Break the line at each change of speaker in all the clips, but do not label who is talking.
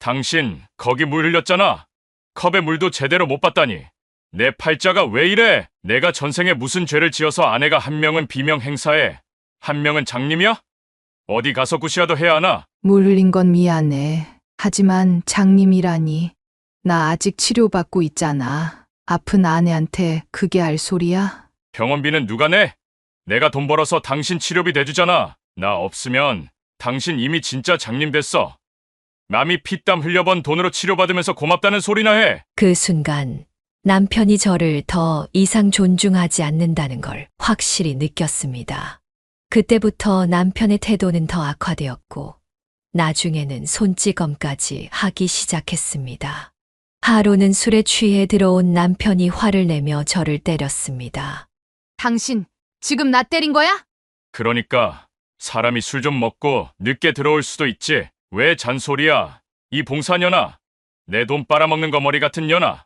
당신 거기 물 흘렸잖아. 컵에 물도 제대로 못 봤다니. 내 팔자가 왜 이래? 내가 전생에 무슨 죄를 지어서 아내가 한 명은 비명 행사에 한 명은 장님이야? 어디 가서 구시라도 해야 하나?
물 흘린 건 미안해. 하지만 장님이라니. 나 아직 치료받고 있잖아. 아픈 아내한테 그게 알 소리야?
병원비는 누가 내? 내가 돈 벌어서 당신 치료비 대주잖아. 나 없으면 당신 이미 진짜 장님 됐어. 남이 피땀 흘려번 돈으로 치료받으면서 고맙다는 소리나 해.
그 순간 남편이 저를 더 이상 존중하지 않는다는 걸 확실히 느꼈습니다. 그때부터 남편의 태도는 더 악화되었고 나중에는 손찌검까지 하기 시작했습니다. 하루는 술에 취해 들어온 남편이 화를 내며 저를 때렸습니다.
당신 지금 나 때린 거야?
그러니까 사람이 술 좀 먹고 늦게 들어올 수도 있지. 왜 잔소리야? 이 봉사년아. 내 돈 빨아먹는 거머리 같은 년아.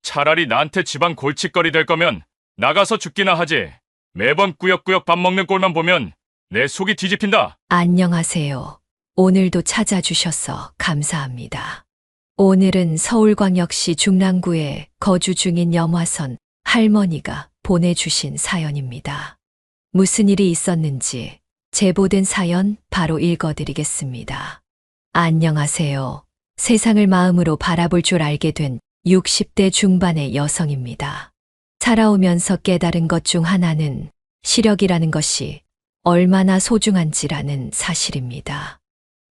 차라리 나한테 집안 골칫거리 될 거면 나가서 죽기나 하지. 매번 꾸역꾸역 밥 먹는 꼴만 보면 내 속이 뒤집힌다.
안녕하세요. 오늘도 찾아주셔서 감사합니다. 오늘은 서울광역시 중랑구에 거주 중인 염화선 할머니가 보내주신 사연입니다. 무슨 일이 있었는지 제보된 사연 바로 읽어드리겠습니다. 안녕하세요. 세상을 마음으로 바라볼 줄 알게 된 60대 중반의 여성입니다. 살아오면서 깨달은 것 중 하나는 시력이라는 것이 얼마나 소중한지라는 사실입니다.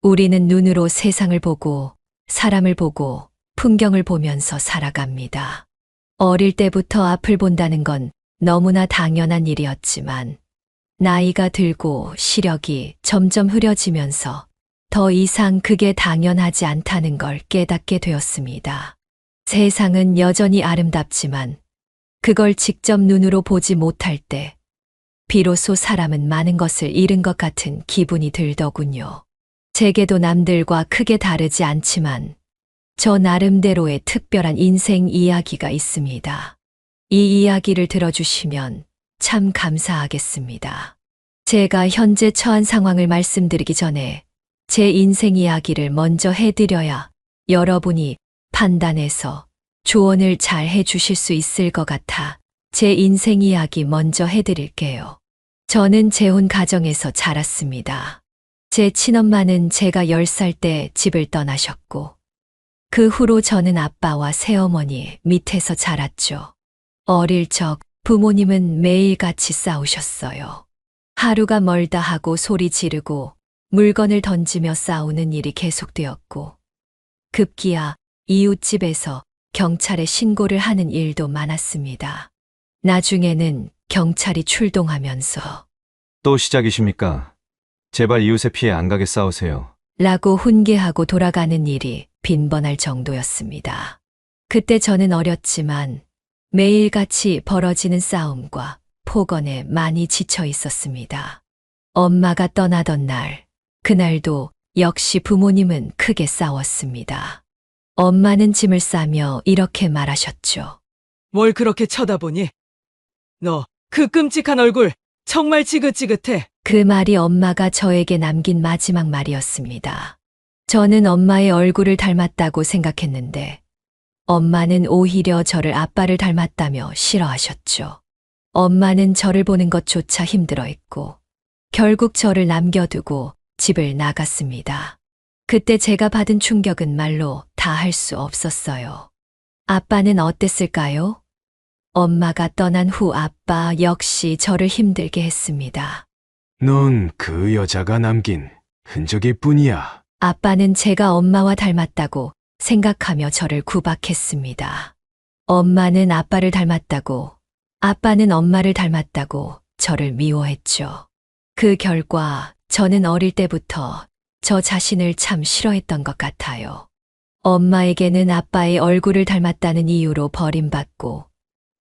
우리는 눈으로 세상을 보고 사람을 보고 풍경을 보면서 살아갑니다. 어릴 때부터 앞을 본다는 건 너무나 당연한 일이었지만 나이가 들고 시력이 점점 흐려지면서 더 이상 그게 당연하지 않다는 걸 깨닫게 되었습니다. 세상은 여전히 아름답지만 그걸 직접 눈으로 보지 못할 때 비로소 사람은 많은 것을 잃은 것 같은 기분이 들더군요. 제게도 남들과 크게 다르지 않지만 저 나름대로의 특별한 인생 이야기가 있습니다. 이 이야기를 들어주시면 참 감사하겠습니다. 제가 현재 처한 상황을 말씀드리기 전에 제 인생 이야기를 먼저 해드려야 여러분이 판단해서 조언을 잘 해주실 수 있을 것 같아 제 인생 이야기 먼저 해드릴게요. 저는 재혼 가정에서 자랐습니다. 제 친엄마는 제가 10살 때 집을 떠나셨고 그 후로 저는 아빠와 새어머니 밑에서 자랐죠. 어릴 적 부모님은 매일 같이 싸우셨어요. 하루가 멀다 하고 소리 지르고 물건을 던지며 싸우는 일이 계속되었고 급기야 이웃집에서 경찰에 신고를 하는 일도 많았습니다. 나중에는 경찰이 출동하면서
또 시작이십니까? 제발 이웃의 피해 안 가게 싸우세요.
라고 훈계하고 돌아가는 일이 빈번할 정도였습니다. 그때 저는 어렸지만 매일같이 벌어지는 싸움과 폭언에 많이 지쳐 있었습니다. 엄마가 떠나던 날, 그날도 역시 부모님은 크게 싸웠습니다. 엄마는 짐을 싸며 이렇게 말하셨죠.
뭘 그렇게 쳐다보니? 너 그 끔찍한 얼굴 정말 지긋지긋해.
그 말이 엄마가 저에게 남긴 마지막 말이었습니다. 저는 엄마의 얼굴을 닮았다고 생각했는데 엄마는 오히려 저를 아빠를 닮았다며 싫어하셨죠. 엄마는 저를 보는 것조차 힘들어했고 결국 저를 남겨두고 집을 나갔습니다. 그때 제가 받은 충격은 말로 다 할 수 없었어요. 아빠는 어땠을까요? 엄마가 떠난 후 아빠 역시 저를 힘들게 했습니다.
넌 그 여자가 남긴 흔적일 뿐이야.
아빠는 제가 엄마와 닮았다고 생각하며 저를 구박했습니다. 엄마는 아빠를 닮았다고, 아빠는 엄마를 닮았다고 저를 미워했죠. 그 결과 저는 어릴 때부터 저 자신을 참 싫어했던 것 같아요. 엄마에게는 아빠의 얼굴을 닮았다는 이유로 버림받고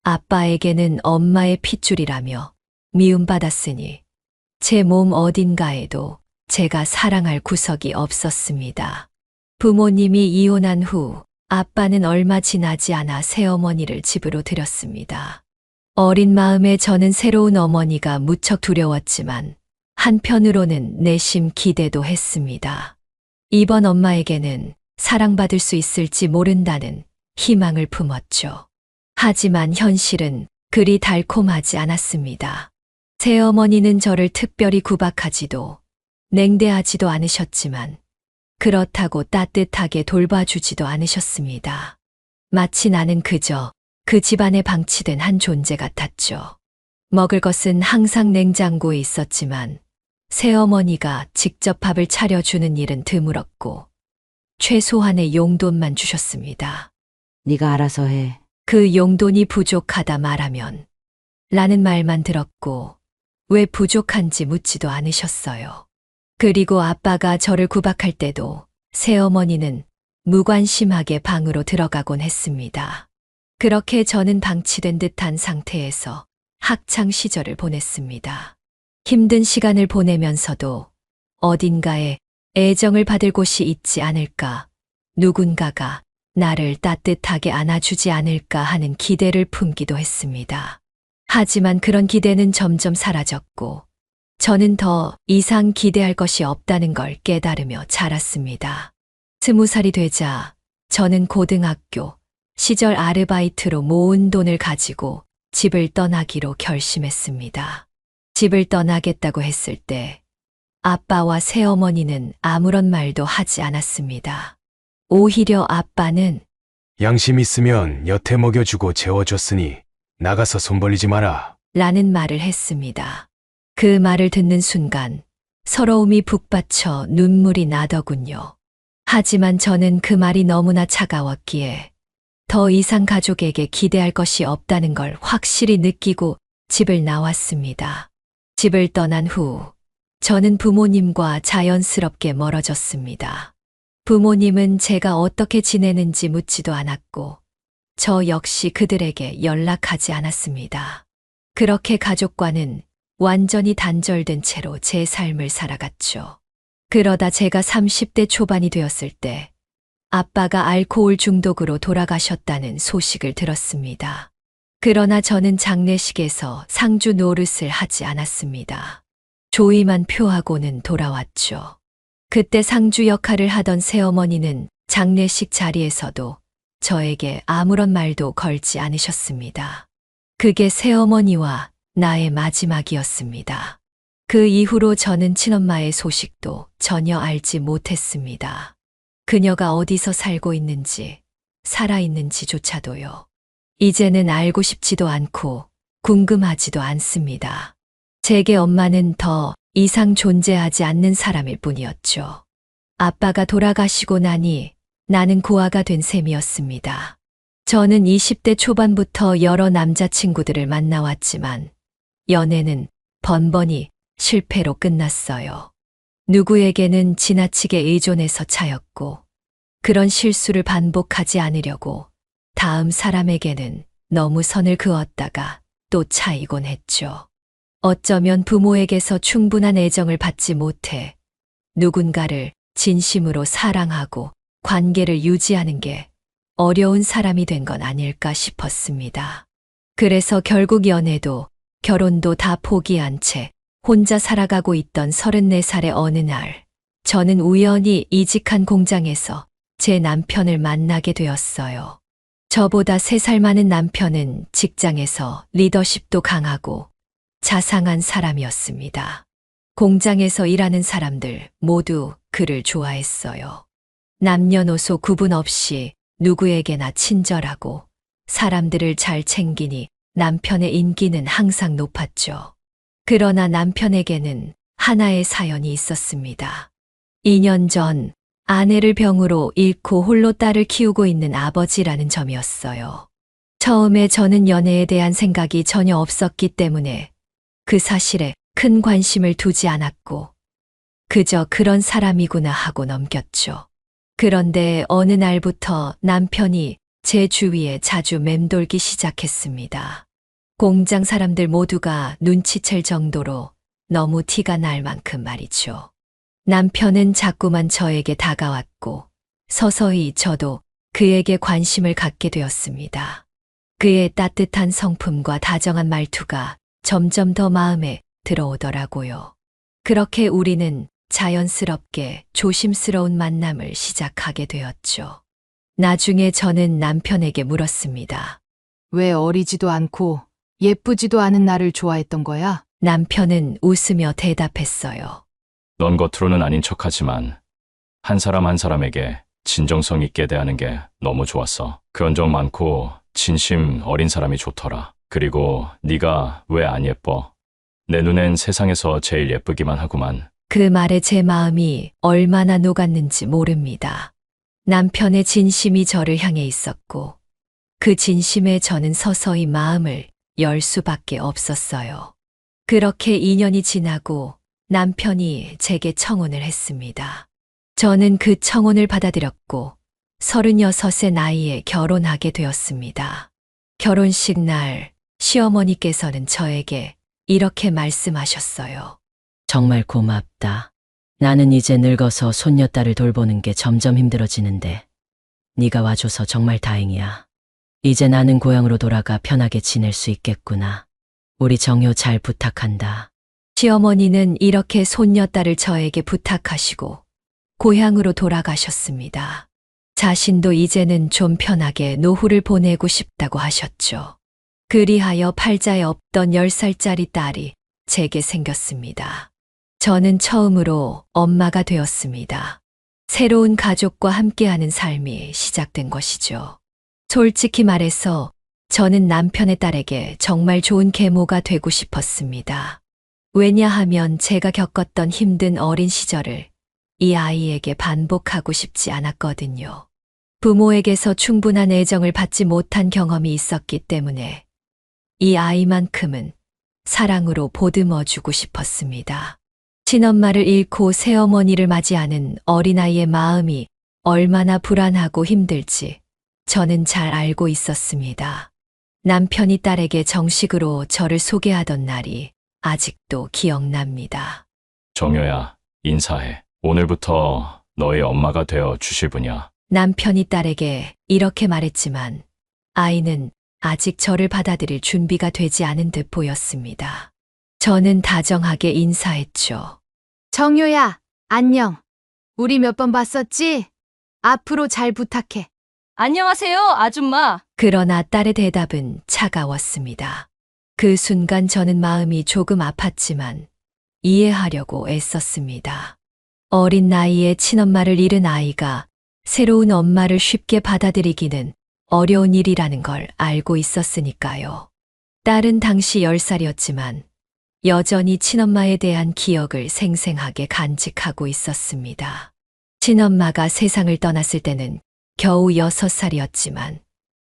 아빠에게는 엄마의 핏줄이라며 미움받았으니 제 몸 어딘가에도 제가 사랑할 구석이 없었습니다. 부모님이 이혼한 후 아빠는 얼마 지나지 않아 새어머니를 집으로 들였습니다. 어린 마음에 저는 새로운 어머니가 무척 두려웠지만 한편으로는 내심 기대도 했습니다. 이번 엄마에게는 사랑받을 수 있을지 모른다는 희망을 품었죠. 하지만 현실은 그리 달콤하지 않았습니다. 새어머니는 저를 특별히 구박하지도 냉대하지도 않으셨지만 그렇다고 따뜻하게 돌봐주지도 않으셨습니다. 마치 나는 그저 그 집안에 방치된 한 존재 같았죠. 먹을 것은 항상 냉장고에 있었지만 새어머니가 직접 밥을 차려주는 일은 드물었고 최소한의 용돈만 주셨습니다.
네가 알아서 해.
그 용돈이 부족하다 말하면 라는 말만 들었고 왜 부족한지 묻지도 않으셨어요. 그리고 아빠가 저를 구박할 때도 새어머니는 무관심하게 방으로 들어가곤 했습니다. 그렇게 저는 방치된 듯한 상태에서 학창 시절을 보냈습니다. 힘든 시간을 보내면서도 어딘가에 애정을 받을 곳이 있지 않을까, 누군가가 나를 따뜻하게 안아주지 않을까 하는 기대를 품기도 했습니다. 하지만 그런 기대는 점점 사라졌고, 저는 더 이상 기대할 것이 없다는 걸 깨달으며 자랐습니다. 20살이 되자 저는 고등학교 시절 아르바이트로 모은 돈을 가지고 집을 떠나기로 결심했습니다. 집을 떠나겠다고 했을 때 아빠와 새어머니는 아무런 말도 하지 않았습니다. 오히려 아빠는
양심 있으면 여태 먹여주고 재워줬으니 나가서 손 벌리지 마라.
라는 말을 했습니다. 그 말을 듣는 순간 서러움이 북받쳐 눈물이 나더군요. 하지만 저는 그 말이 너무나 차가웠기에 더 이상 가족에게 기대할 것이 없다는 걸 확실히 느끼고 집을 나왔습니다. 집을 떠난 후 저는 부모님과 자연스럽게 멀어졌습니다. 부모님은 제가 어떻게 지내는지 묻지도 않았고 저 역시 그들에게 연락하지 않았습니다. 그렇게 가족과는 완전히 단절된 채로 제 삶을 살아갔죠. 그러다 제가 30대 초반이 되었을 때 아빠가 알코올 중독으로 돌아가셨다는 소식을 들었습니다. 그러나 저는 장례식에서 상주 노릇을 하지 않았습니다. 조의만 표하고는 돌아왔죠. 그때 상주 역할을 하던 새어머니는 장례식 자리에서도 저에게 아무런 말도 걸지 않으셨습니다. 그게 새어머니와 나의 마지막이었습니다. 그 이후로 저는 친엄마의 소식도 전혀 알지 못했습니다. 그녀가 어디서 살고 있는지, 살아있는지조차도요. 이제는 알고 싶지도 않고 궁금하지도 않습니다. 제게 엄마는 더 이상 존재하지 않는 사람일 뿐이었죠. 아빠가 돌아가시고 나니 나는 고아가 된 셈이었습니다. 저는 20대 초반부터 여러 남자친구들을 만나왔지만 연애는 번번이 실패로 끝났어요. 누구에게는 지나치게 의존해서 차였고 그런 실수를 반복하지 않으려고 다음 사람에게는 너무 선을 그었다가 또 차이곤 했죠. 어쩌면 부모에게서 충분한 애정을 받지 못해 누군가를 진심으로 사랑하고 관계를 유지하는 게 어려운 사람이 된 건 아닐까 싶었습니다. 그래서 결국 연애도 결혼도 다 포기한 채 혼자 살아가고 있던 34살의 어느 날, 저는 우연히 이직한 공장에서 제 남편을 만나게 되었어요. 저보다 3살 많은 남편은 직장에서 리더십도 강하고 자상한 사람이었습니다. 공장에서 일하는 사람들 모두 그를 좋아했어요. 남녀노소 구분 없이 누구에게나 친절하고 사람들을 잘 챙기니 남편의 인기는 항상 높았죠. 그러나 남편에게는 하나의 사연이 있었습니다. 2년 전 아내를 병으로 잃고 홀로 딸을 키우고 있는 아버지라는 점이었어요. 처음에 저는 연애에 대한 생각이 전혀 없었기 때문에 그 사실에 큰 관심을 두지 않았고 그저 그런 사람이구나 하고 넘겼죠. 그런데 어느 날부터 남편이 제 주위에 자주 맴돌기 시작했습니다. 공장 사람들 모두가 눈치챌 정도로 너무 티가 날 만큼 말이죠. 남편은 자꾸만 저에게 다가왔고 서서히 저도 그에게 관심을 갖게 되었습니다. 그의 따뜻한 성품과 다정한 말투가 점점 더 마음에 들어오더라고요. 그렇게 우리는 자연스럽게 조심스러운 만남을 시작하게 되었죠. 나중에 저는 남편에게 물었습니다.
왜 어리지도 않고 예쁘지도 않은 나를 좋아했던 거야?
남편은 웃으며 대답했어요.
넌 겉으로는 아닌 척하지만 한 사람 한 사람에게 진정성 있게 대하는 게 너무 좋았어. 그런 적 많고 진심 어린 사람이 좋더라. 그리고 네가 왜 안 예뻐? 내 눈엔 세상에서 제일 예쁘기만 하구만.
그 말에 제 마음이 얼마나 녹았는지 모릅니다. 남편의 진심이 저를 향해 있었고 그 진심에 저는 서서히 마음을 열 수밖에 없었어요. 그렇게 2년이 지나고 남편이 제게 청혼을 했습니다. 저는 그 청혼을 받아들였고 36의 나이에 결혼하게 되었습니다. 결혼식 날 시어머니께서는 저에게 이렇게 말씀하셨어요.
정말 고맙다. 나는 이제 늙어서 손녀딸을 돌보는 게 점점 힘들어지는데 네가 와줘서 정말 다행이야. 이제 나는 고향으로 돌아가 편하게 지낼 수 있겠구나. 우리 정효 잘 부탁한다.
시어머니는 이렇게 손녀딸을 저에게 부탁하시고 고향으로 돌아가셨습니다. 자신도 이제는 좀 편하게 노후를 보내고 싶다고 하셨죠. 그리하여 팔자에 없던 10살짜리 딸이 제게 생겼습니다. 저는 처음으로 엄마가 되었습니다. 새로운 가족과 함께하는 삶이 시작된 것이죠. 솔직히 말해서 저는 남편의 딸에게 정말 좋은 계모가 되고 싶었습니다. 왜냐하면 제가 겪었던 힘든 어린 시절을 이 아이에게 반복하고 싶지 않았거든요. 부모에게서 충분한 애정을 받지 못한 경험이 있었기 때문에 이 아이만큼은 사랑으로 보듬어주고 싶었습니다. 친엄마를 잃고 새어머니를 맞이하는 어린아이의 마음이 얼마나 불안하고 힘들지 저는 잘 알고 있었습니다. 남편이 딸에게 정식으로 저를 소개하던 날이 아직도 기억납니다.
정효야, 인사해. 오늘부터 너의 엄마가 되어 주실 분이야.
남편이 딸에게 이렇게 말했지만 아이는 아직 저를 받아들일 준비가 되지 않은 듯 보였습니다. 저는 다정하게 인사했죠.
정효야, 안녕. 우리 몇 번 봤었지? 앞으로 잘 부탁해.
안녕하세요, 아줌마.
그러나 딸의 대답은 차가웠습니다. 그 순간 저는 마음이 조금 아팠지만 이해하려고 애썼습니다. 어린 나이에 친엄마를 잃은 아이가 새로운 엄마를 쉽게 받아들이기는 어려운 일이라는 걸 알고 있었으니까요. 딸은 당시 10살이었지만 여전히 친엄마에 대한 기억을 생생하게 간직하고 있었습니다. 친엄마가 세상을 떠났을 때는 겨우 6살이었지만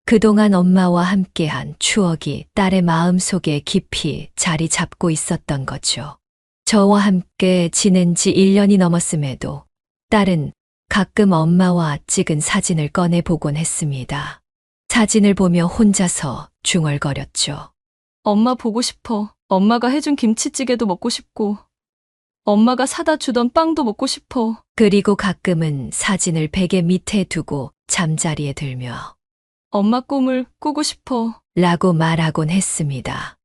그동안 엄마와 함께한 추억이 딸의 마음속에 깊이 자리 잡고 있었던 거죠. 저와 함께 지낸 지 1년이 넘었음에도 딸은 가끔 엄마와 찍은 사진을 꺼내 보곤 했습니다. 사진을 보며 혼자서 중얼거렸죠.
엄마 보고 싶어. 엄마가 해준 김치찌개도 먹고 싶고, 엄마가 사다 주던 빵도 먹고 싶어.
그리고 가끔은 사진을 베개 밑에 두고 잠자리에 들며
엄마 꿈을 꾸고 싶어.
라고 말하곤 했습니다.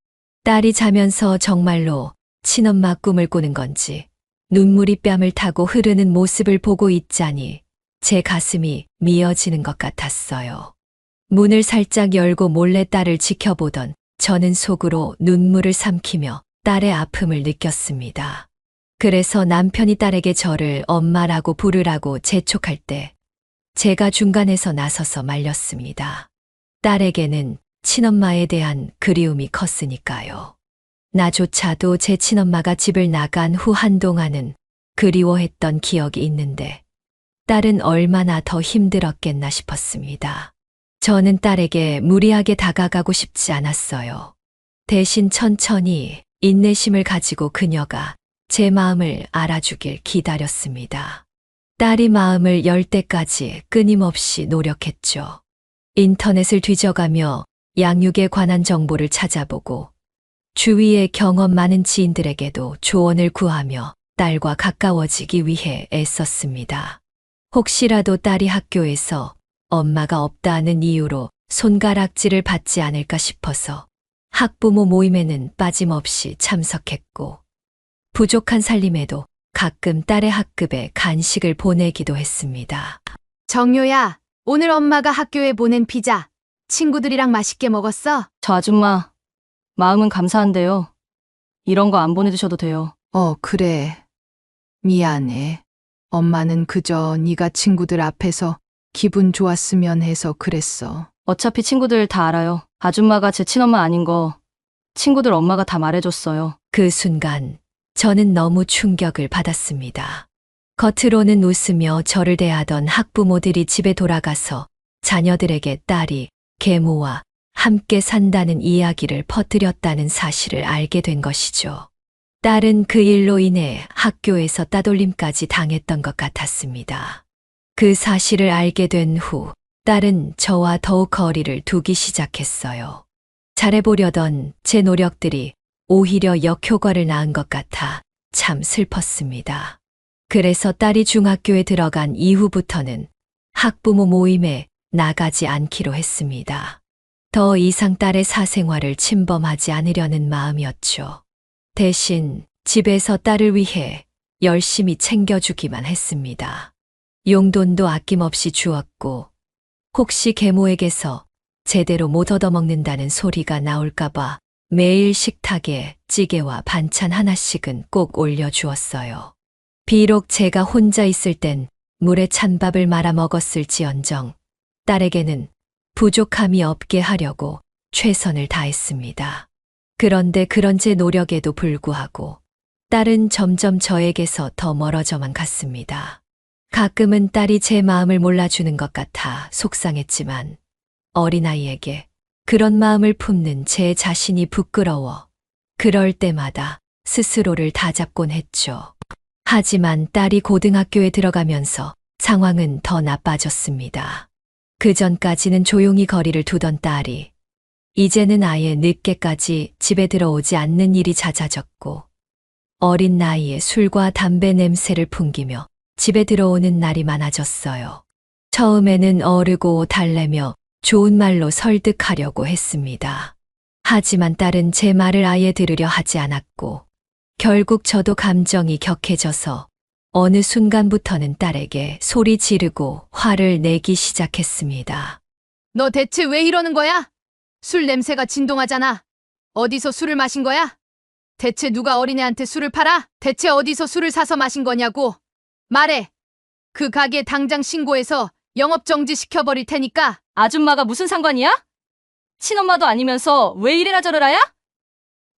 딸이 자면서 정말로 친엄마 꿈을 꾸는 건지 눈물이 뺨을 타고 흐르는 모습을 보고 있자니 제 가슴이 미어지는 것 같았어요. 문을 살짝 열고 몰래 딸을 지켜보던 저는 속으로 눈물을 삼키며 딸의 아픔을 느꼈습니다. 그래서 남편이 딸에게 저를 엄마라고 부르라고 재촉할 때 제가 중간에서 나서서 말렸습니다. 딸에게는 친엄마에 대한 그리움이 컸으니까요. 나조차도 제 친엄마가 집을 나간 후 한동안은 그리워했던 기억이 있는데 딸은 얼마나 더 힘들었겠나 싶었습니다. 저는 딸에게 무리하게 다가가고 싶지 않았어요. 대신 천천히 인내심을 가지고 그녀가 제 마음을 알아주길 기다렸습니다. 딸이 마음을 열 때까지 끊임없이 노력했죠. 인터넷을 뒤져가며 양육에 관한 정보를 찾아보고 주위에 경험 많은 지인들에게도 조언을 구하며 딸과 가까워지기 위해 애썼습니다. 혹시라도 딸이 학교에서 엄마가 없다는 이유로 손가락질을 받지 않을까 싶어서 학부모 모임에는 빠짐없이 참석했고 부족한 살림에도 가끔 딸의 학급에 간식을 보내기도 했습니다.
정효야, 오늘 엄마가 학교에 보낸 피자 친구들이랑 맛있게 먹었어?
저 아줌마, 마음은 감사한데요. 이런 거 안 보내주셔도 돼요.
그래. 미안해. 엄마는 그저 네가 친구들 앞에서 기분 좋았으면 해서 그랬어.
어차피 친구들 다 알아요. 아줌마가 제 친엄마 아닌 거 친구들 엄마가 다 말해줬어요.
그 순간 저는 너무 충격을 받았습니다. 겉으로는 웃으며 저를 대하던 학부모들이 집에 돌아가서 자녀들에게 딸이 계모와 함께 산다는 이야기를 퍼뜨렸다는 사실을 알게 된 것이죠. 딸은 그 일로 인해 학교에서 따돌림까지 당했던 것 같았습니다. 그 사실을 알게 된 후 딸은 저와 더욱 거리를 두기 시작했어요. 잘해보려던 제 노력들이 오히려 역효과를 낳은 것 같아 참 슬펐습니다. 그래서 딸이 중학교에 들어간 이후부터는 학부모 모임에 나가지 않기로 했습니다. 더 이상 딸의 사생활을 침범하지 않으려는 마음이었죠. 대신 집에서 딸을 위해 열심히 챙겨주기만 했습니다. 용돈도 아낌없이 주었고 혹시 계모에게서 제대로 못 얻어먹는다는 소리가 나올까봐 매일 식탁에 찌개와 반찬 하나씩은 꼭 올려주었어요. 비록 제가 혼자 있을 땐 물에 찬밥을 말아 먹었을지언정 딸에게는 부족함이 없게 하려고 최선을 다했습니다. 그런데 그런 제 노력에도 불구하고 딸은 점점 저에게서 더 멀어져만 갔습니다. 가끔은 딸이 제 마음을 몰라주는 것 같아 속상했지만 어린아이에게 그런 마음을 품는 제 자신이 부끄러워 그럴 때마다 스스로를 다잡곤 했죠. 하지만 딸이 고등학교에 들어가면서 상황은 더 나빠졌습니다. 그 전까지는 조용히 거리를 두던 딸이 이제는 아예 늦게까지 집에 들어오지 않는 일이 잦아졌고 어린 나이에 술과 담배 냄새를 풍기며 집에 들어오는 날이 많아졌어요. 처음에는 어르고 달래며 좋은 말로 설득하려고 했습니다. 하지만 딸은 제 말을 아예 들으려 하지 않았고 결국 저도 감정이 격해져서 어느 순간부터는 딸에게 소리 지르고 화를 내기 시작했습니다.
너 대체 왜 이러는 거야? 술 냄새가 진동하잖아. 어디서 술을 마신 거야? 대체 누가 어린애한테 술을 팔아? 대체 어디서 술을 사서 마신 거냐고. 말해. 그 가게 당장 신고해서 영업정지 시켜버릴 테니까.
아줌마가 무슨 상관이야? 친엄마도 아니면서 왜 이래라 저래라야?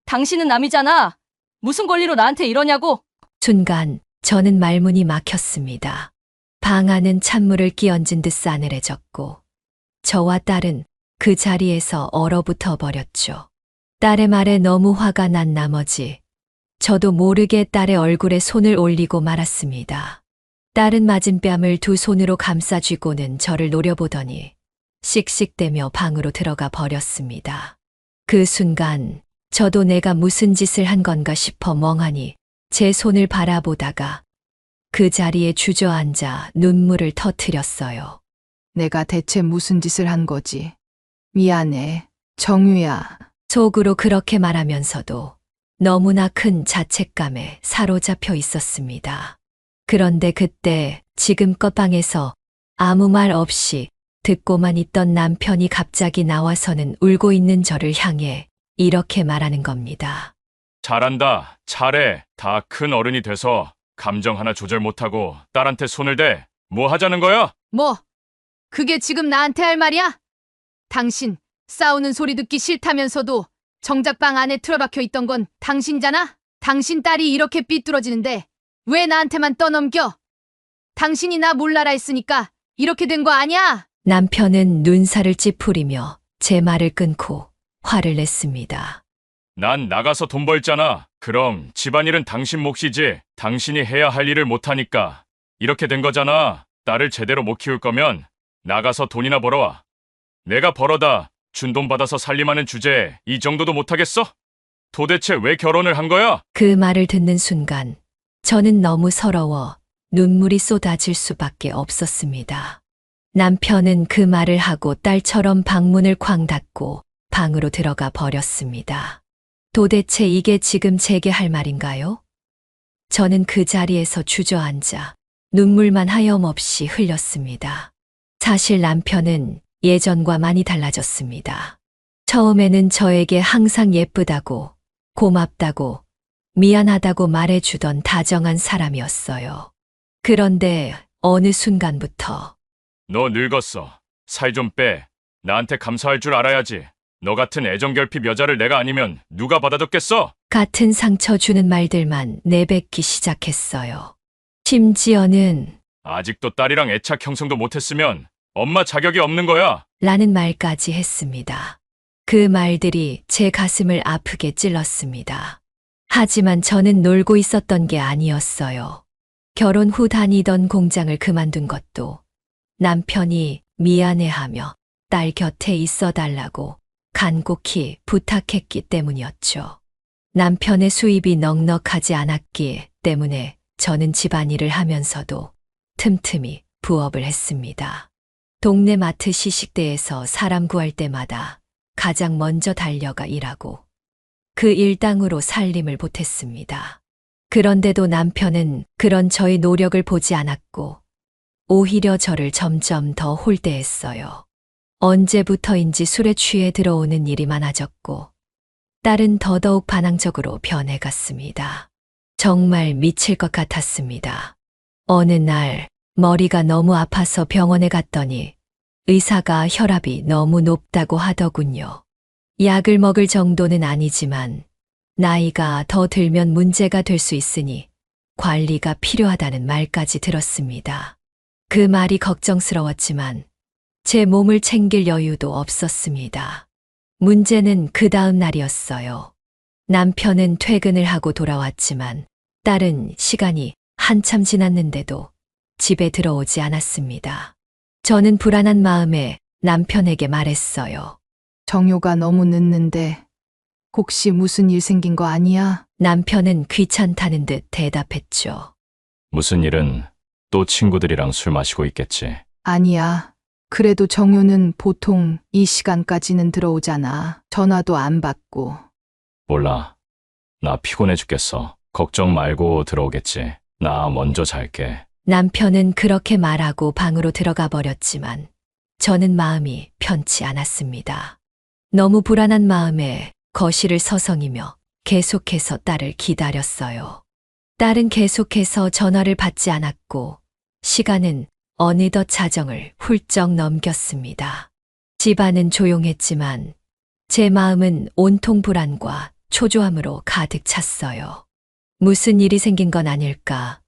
당신은 남이잖아. 무슨 권리로 나한테 이러냐고.
순간 저는 말문이 막혔습니다. 방 안은 찬물을 끼얹은 듯 싸늘해졌고 저와 딸은 그 자리에서 얼어붙어 버렸죠. 딸의 말에 너무 화가 난 나머지 저도 모르게 딸의 얼굴에 손을 올리고 말았습니다. 딸은 맞은 뺨을 두 손으로 감싸쥐고는 저를 노려보더니 씩씩대며 방으로 들어가 버렸습니다. 그 순간 저도 내가 무슨 짓을 한 건가 싶어 멍하니 제 손을 바라보다가 그 자리에 주저앉아 눈물을 터뜨렸어요.
내가 대체 무슨 짓을 한 거지? 미안해. 정유야.
속으로 그렇게 말하면서도 너무나 큰 자책감에 사로잡혀 있었습니다. 그런데 그때 지금껏 방에서 아무 말 없이 듣고만 있던 남편이 갑자기 나와서는 울고 있는 저를 향해 이렇게 말하는 겁니다.
잘한다. 잘해. 다 큰 어른이 돼서 감정 하나 조절 못하고 딸한테 손을 대. 뭐 하자는 거야?
뭐? 그게 지금 나한테 할 말이야? 당신 싸우는 소리 듣기 싫다면서도 정작 방 안에 틀어박혀 있던 건 당신잖아? 당신 딸이 이렇게 삐뚤어지는데 왜 나한테만 떠넘겨? 당신이 나 몰라라 했으니까 이렇게 된 거 아니야?
남편은 눈살을 찌푸리며 제 말을 끊고 화를 냈습니다.
난 나가서 돈 벌잖아. 그럼 집안일은 당신 몫이지. 당신이 해야 할 일을 못하니까 이렇게 된 거잖아. 딸을 제대로 못 키울 거면 나가서 돈이나 벌어와. 내가 벌어다 준 돈 받아서 살림하는 주제에 이 정도도 못하겠어? 도대체 왜 결혼을 한 거야?
그 말을 듣는 순간 저는 너무 서러워 눈물이 쏟아질 수밖에 없었습니다. 남편은 그 말을 하고 딸처럼 방문을 쾅 닫고 방으로 들어가 버렸습니다. 도대체 이게 지금 제게 할 말인가요? 저는 그 자리에서 주저앉아 눈물만 하염없이 흘렸습니다. 사실 남편은 예전과 많이 달라졌습니다. 처음에는 저에게 항상 예쁘다고, 고맙다고, 미안하다고 말해주던 다정한 사람이었어요. 그런데 어느 순간부터
너 늙었어. 살 좀 빼. 나한테 감사할 줄 알아야지. 너 같은 애정결핍 여자를 내가 아니면 누가 받아줬겠어?
같은 상처 주는 말들만 내뱉기 시작했어요. 심지어는
아직도 딸이랑 애착 형성도 못했으면 엄마 자격이 없는 거야.
라는 말까지 했습니다. 그 말들이 제 가슴을 아프게 찔렀습니다. 하지만 저는 놀고 있었던 게 아니었어요. 결혼 후 다니던 공장을 그만둔 것도 남편이 미안해하며 딸 곁에 있어 달라고 간곡히 부탁했기 때문이었죠. 남편의 수입이 넉넉하지 않았기 때문에 저는 집안일을 하면서도 틈틈이 부업을 했습니다. 동네 마트 시식대에서 사람 구할 때마다 가장 먼저 달려가 일하고 그 일당으로 살림을 보탰습니다. 그런데도 남편은 그런 저의 노력을 보지 않았고 오히려 저를 점점 더 홀대했어요. 언제부터인지 술에 취해 들어오는 일이 많아졌고 딸은 더더욱 반항적으로 변해갔습니다. 정말 미칠 것 같았습니다. 어느 날 머리가 너무 아파서 병원에 갔더니 의사가 혈압이 너무 높다고 하더군요. 약을 먹을 정도는 아니지만 나이가 더 들면 문제가 될 수 있으니 관리가 필요하다는 말까지 들었습니다. 그 말이 걱정스러웠지만 제 몸을 챙길 여유도 없었습니다. 문제는 그 다음 날이었어요. 남편은 퇴근을 하고 돌아왔지만 딸은 시간이 한참 지났는데도 집에 들어오지 않았습니다. 저는 불안한 마음에 남편에게 말했어요.
정효가 너무 늦는데 혹시 무슨 일 생긴 거 아니야?
남편은 귀찮다는 듯 대답했죠.
무슨 일은 또 친구들이랑 술 마시고 있겠지.
아니야. 그래도 정효는 보통 이 시간까지는 들어오잖아. 전화도 안 받고.
몰라. 나 피곤해 죽겠어. 걱정 말고 들어오겠지. 나 먼저 잘게.
남편은 그렇게 말하고 방으로 들어가 버렸지만 저는 마음이 편치 않았습니다. 너무 불안한 마음에 거실을 서성이며 계속해서 딸을 기다렸어요. 딸은 계속해서 전화를 받지 않았고 시간은 어느덧 자정을 훌쩍 넘겼습니다. 집안은 조용했지만 제 마음은 온통 불안과 초조함으로 가득 찼어요. 무슨 일이 생긴 건 아닐까?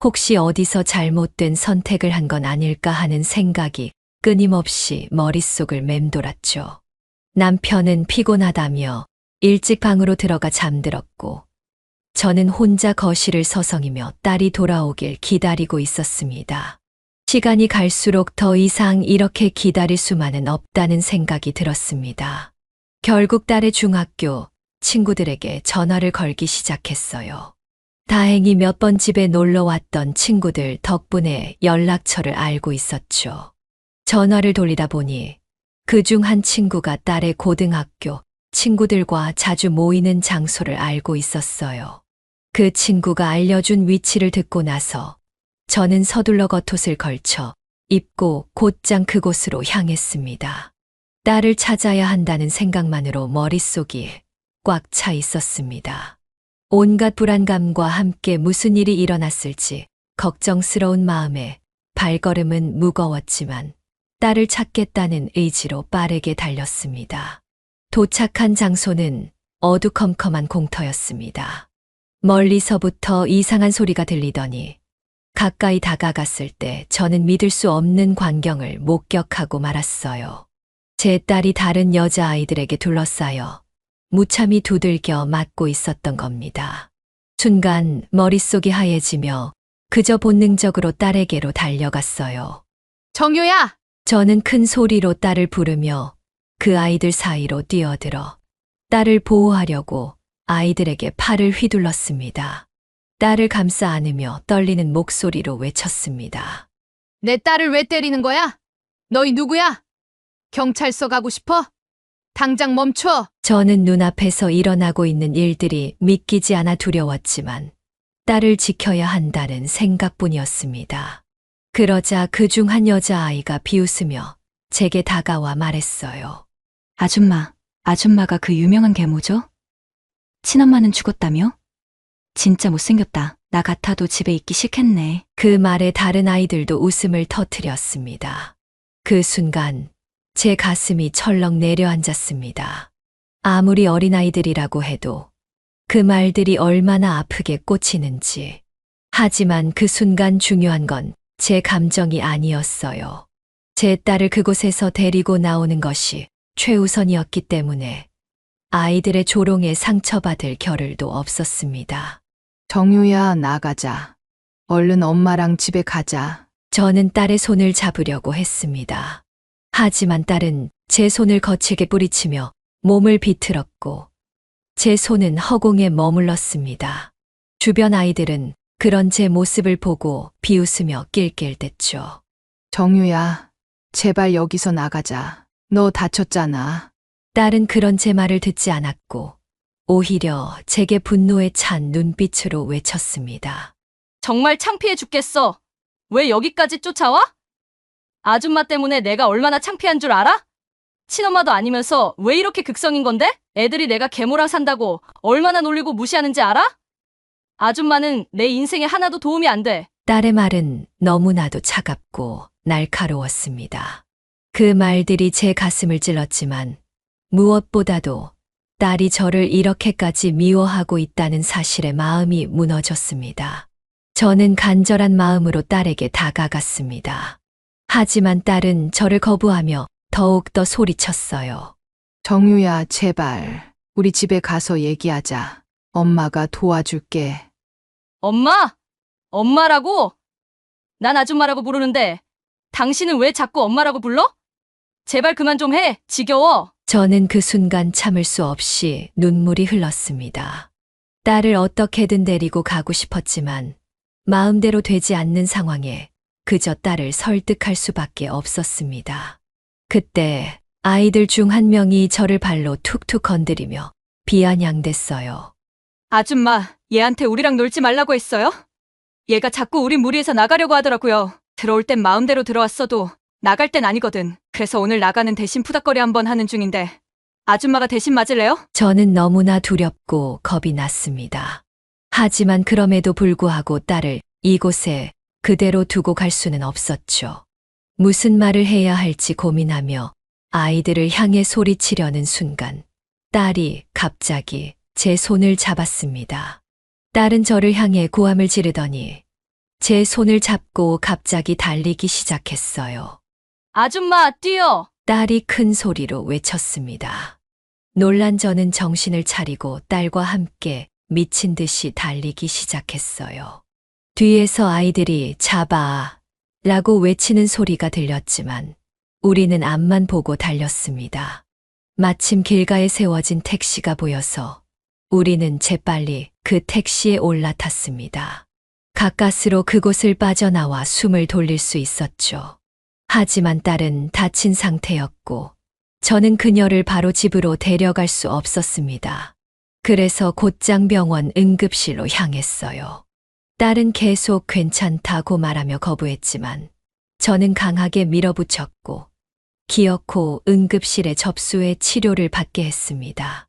혹시 어디서 잘못된 선택을 한 건 아닐까 하는 생각이 끊임없이 머릿속을 맴돌았죠. 남편은 피곤하다며 일찍 방으로 들어가 잠들었고 저는 혼자 거실을 서성이며 딸이 돌아오길 기다리고 있었습니다. 시간이 갈수록 더 이상 이렇게 기다릴 수만은 없다는 생각이 들었습니다. 결국 딸의 중학교 친구들에게 전화를 걸기 시작했어요. 다행히 몇 번 집에 놀러 왔던 친구들 덕분에 연락처를 알고 있었죠. 전화를 돌리다 보니 그중 한 친구가 딸의 고등학교 친구들과 자주 모이는 장소를 알고 있었어요. 그 친구가 알려준 위치를 듣고 나서 저는 서둘러 겉옷을 걸쳐 입고 곧장 그곳으로 향했습니다. 딸을 찾아야 한다는 생각만으로 머릿속이 꽉 차 있었습니다. 온갖 불안감과 함께 무슨 일이 일어났을지 걱정스러운 마음에 발걸음은 무거웠지만 딸을 찾겠다는 의지로 빠르게 달렸습니다. 도착한 장소는 어두컴컴한 공터였습니다. 멀리서부터 이상한 소리가 들리더니 가까이 다가갔을 때 저는 믿을 수 없는 광경을 목격하고 말았어요. 제 딸이 다른 여자아이들에게 둘러싸여 무참히 두들겨 맞고 있었던 겁니다. 순간 머릿속이 하얘지며 그저 본능적으로 딸에게로 달려갔어요.
정효야!
저는 큰 소리로 딸을 부르며 그 아이들 사이로 뛰어들어 딸을 보호하려고 아이들에게 팔을 휘둘렀습니다. 딸을 감싸 안으며 떨리는 목소리로 외쳤습니다.
내 딸을 왜 때리는 거야? 너희 누구야? 경찰서 가고 싶어? 당장 멈춰!
저는 눈앞에서 일어나고 있는 일들이 믿기지 않아 두려웠지만 딸을 지켜야 한다는 생각뿐이었습니다. 그러자 그중 한 여자아이가 비웃으며 제게 다가와 말했어요.
아줌마가 그 유명한 계모죠? 친엄마는 죽었다며? 진짜 못생겼다. 나 같아도 집에 있기 싫겠네.
그 말에 다른 아이들도 웃음을 터뜨렸습니다. 그 순간 제 가슴이 철렁 내려앉았습니다. 아무리 어린아이들이라고 해도 그 말들이 얼마나 아프게 꽂히는지. 하지만 그 순간 중요한 건 제 감정이 아니었어요. 제 딸을 그곳에서 데리고 나오는 것이 최우선이었기 때문에 아이들의 조롱에 상처받을 겨를도 없었습니다.
정유야, 나가자. 얼른 엄마랑 집에 가자.
저는 딸의 손을 잡으려고 했습니다. 하지만 딸은 제 손을 거칠게 뿌리치며 몸을 비틀었고 제 손은 허공에 머물렀습니다. 주변 아이들은 그런 제 모습을 보고 비웃으며 낄낄댔죠.
정유야, 제발 여기서 나가자. 너 다쳤잖아.
딸은 그런 제 말을 듣지 않았고 오히려 제게 분노에 찬 눈빛으로 외쳤습니다.
정말 창피해 죽겠어. 왜 여기까지 쫓아와? 아줌마 때문에 내가 얼마나 창피한 줄 알아? 친엄마도 아니면서 왜 이렇게 극성인 건데? 애들이 내가 계모랑 산다고 얼마나 놀리고 무시하는지 알아? 아줌마는 내 인생에 하나도 도움이 안 돼.
딸의 말은 너무나도 차갑고 날카로웠습니다. 그 말들이 제 가슴을 찔렀지만 무엇보다도 딸이 저를 이렇게까지 미워하고 있다는 사실에 마음이 무너졌습니다. 저는 간절한 마음으로 딸에게 다가갔습니다. 하지만 딸은 저를 거부하며 더욱더 소리쳤어요.
정유야, 제발. 우리 집에 가서 얘기하자. 엄마가 도와줄게.
엄마? 엄마라고? 난 아줌마라고 부르는데 당신은 왜 자꾸 엄마라고 불러? 제발 그만 좀 해. 지겨워.
저는 그 순간 참을 수 없이 눈물이 흘렀습니다. 딸을 어떻게든 데리고 가고 싶었지만 마음대로 되지 않는 상황에 그저 딸을 설득할 수밖에 없었습니다. 그때 아이들 중 한 명이 저를 발로 툭툭 건드리며 비아냥댔어요.
아줌마, 얘한테 우리랑 놀지 말라고 했어요? 얘가 자꾸 우리 무리에서 나가려고 하더라고요. 들어올 땐 마음대로 들어왔어도 나갈 땐 아니거든. 그래서 오늘 나가는 대신 푸닥거리 한번 하는 중인데 아줌마가 대신 맞을래요?
저는 너무나 두렵고 겁이 났습니다. 하지만 그럼에도 불구하고 딸을 이곳에 그대로 두고 갈 수는 없었죠. 무슨 말을 해야 할지 고민하며 아이들을 향해 소리치려는 순간 딸이 갑자기 제 손을 잡았습니다. 딸은 저를 향해 고함을 지르더니 제 손을 잡고 갑자기 달리기 시작했어요.
아줌마, 뛰어.
딸이 큰 소리로 외쳤습니다. 놀란 저는 정신을 차리고 딸과 함께 미친 듯이 달리기 시작했어요. 뒤에서 아이들이 잡아 라고 외치는 소리가 들렸지만 우리는 앞만 보고 달렸습니다. 마침 길가에 세워진 택시가 보여서 우리는 재빨리 그 택시에 올라탔습니다. 가까스로 그곳을 빠져나와 숨을 돌릴 수 있었죠. 하지만 딸은 다친 상태였고 저는 그녀를 바로 집으로 데려갈 수 없었습니다. 그래서 곧장 병원 응급실로 향했어요. 딸은 계속 괜찮다고 말하며 거부했지만 저는 강하게 밀어붙였고 기어코 응급실에 접수해 치료를 받게 했습니다.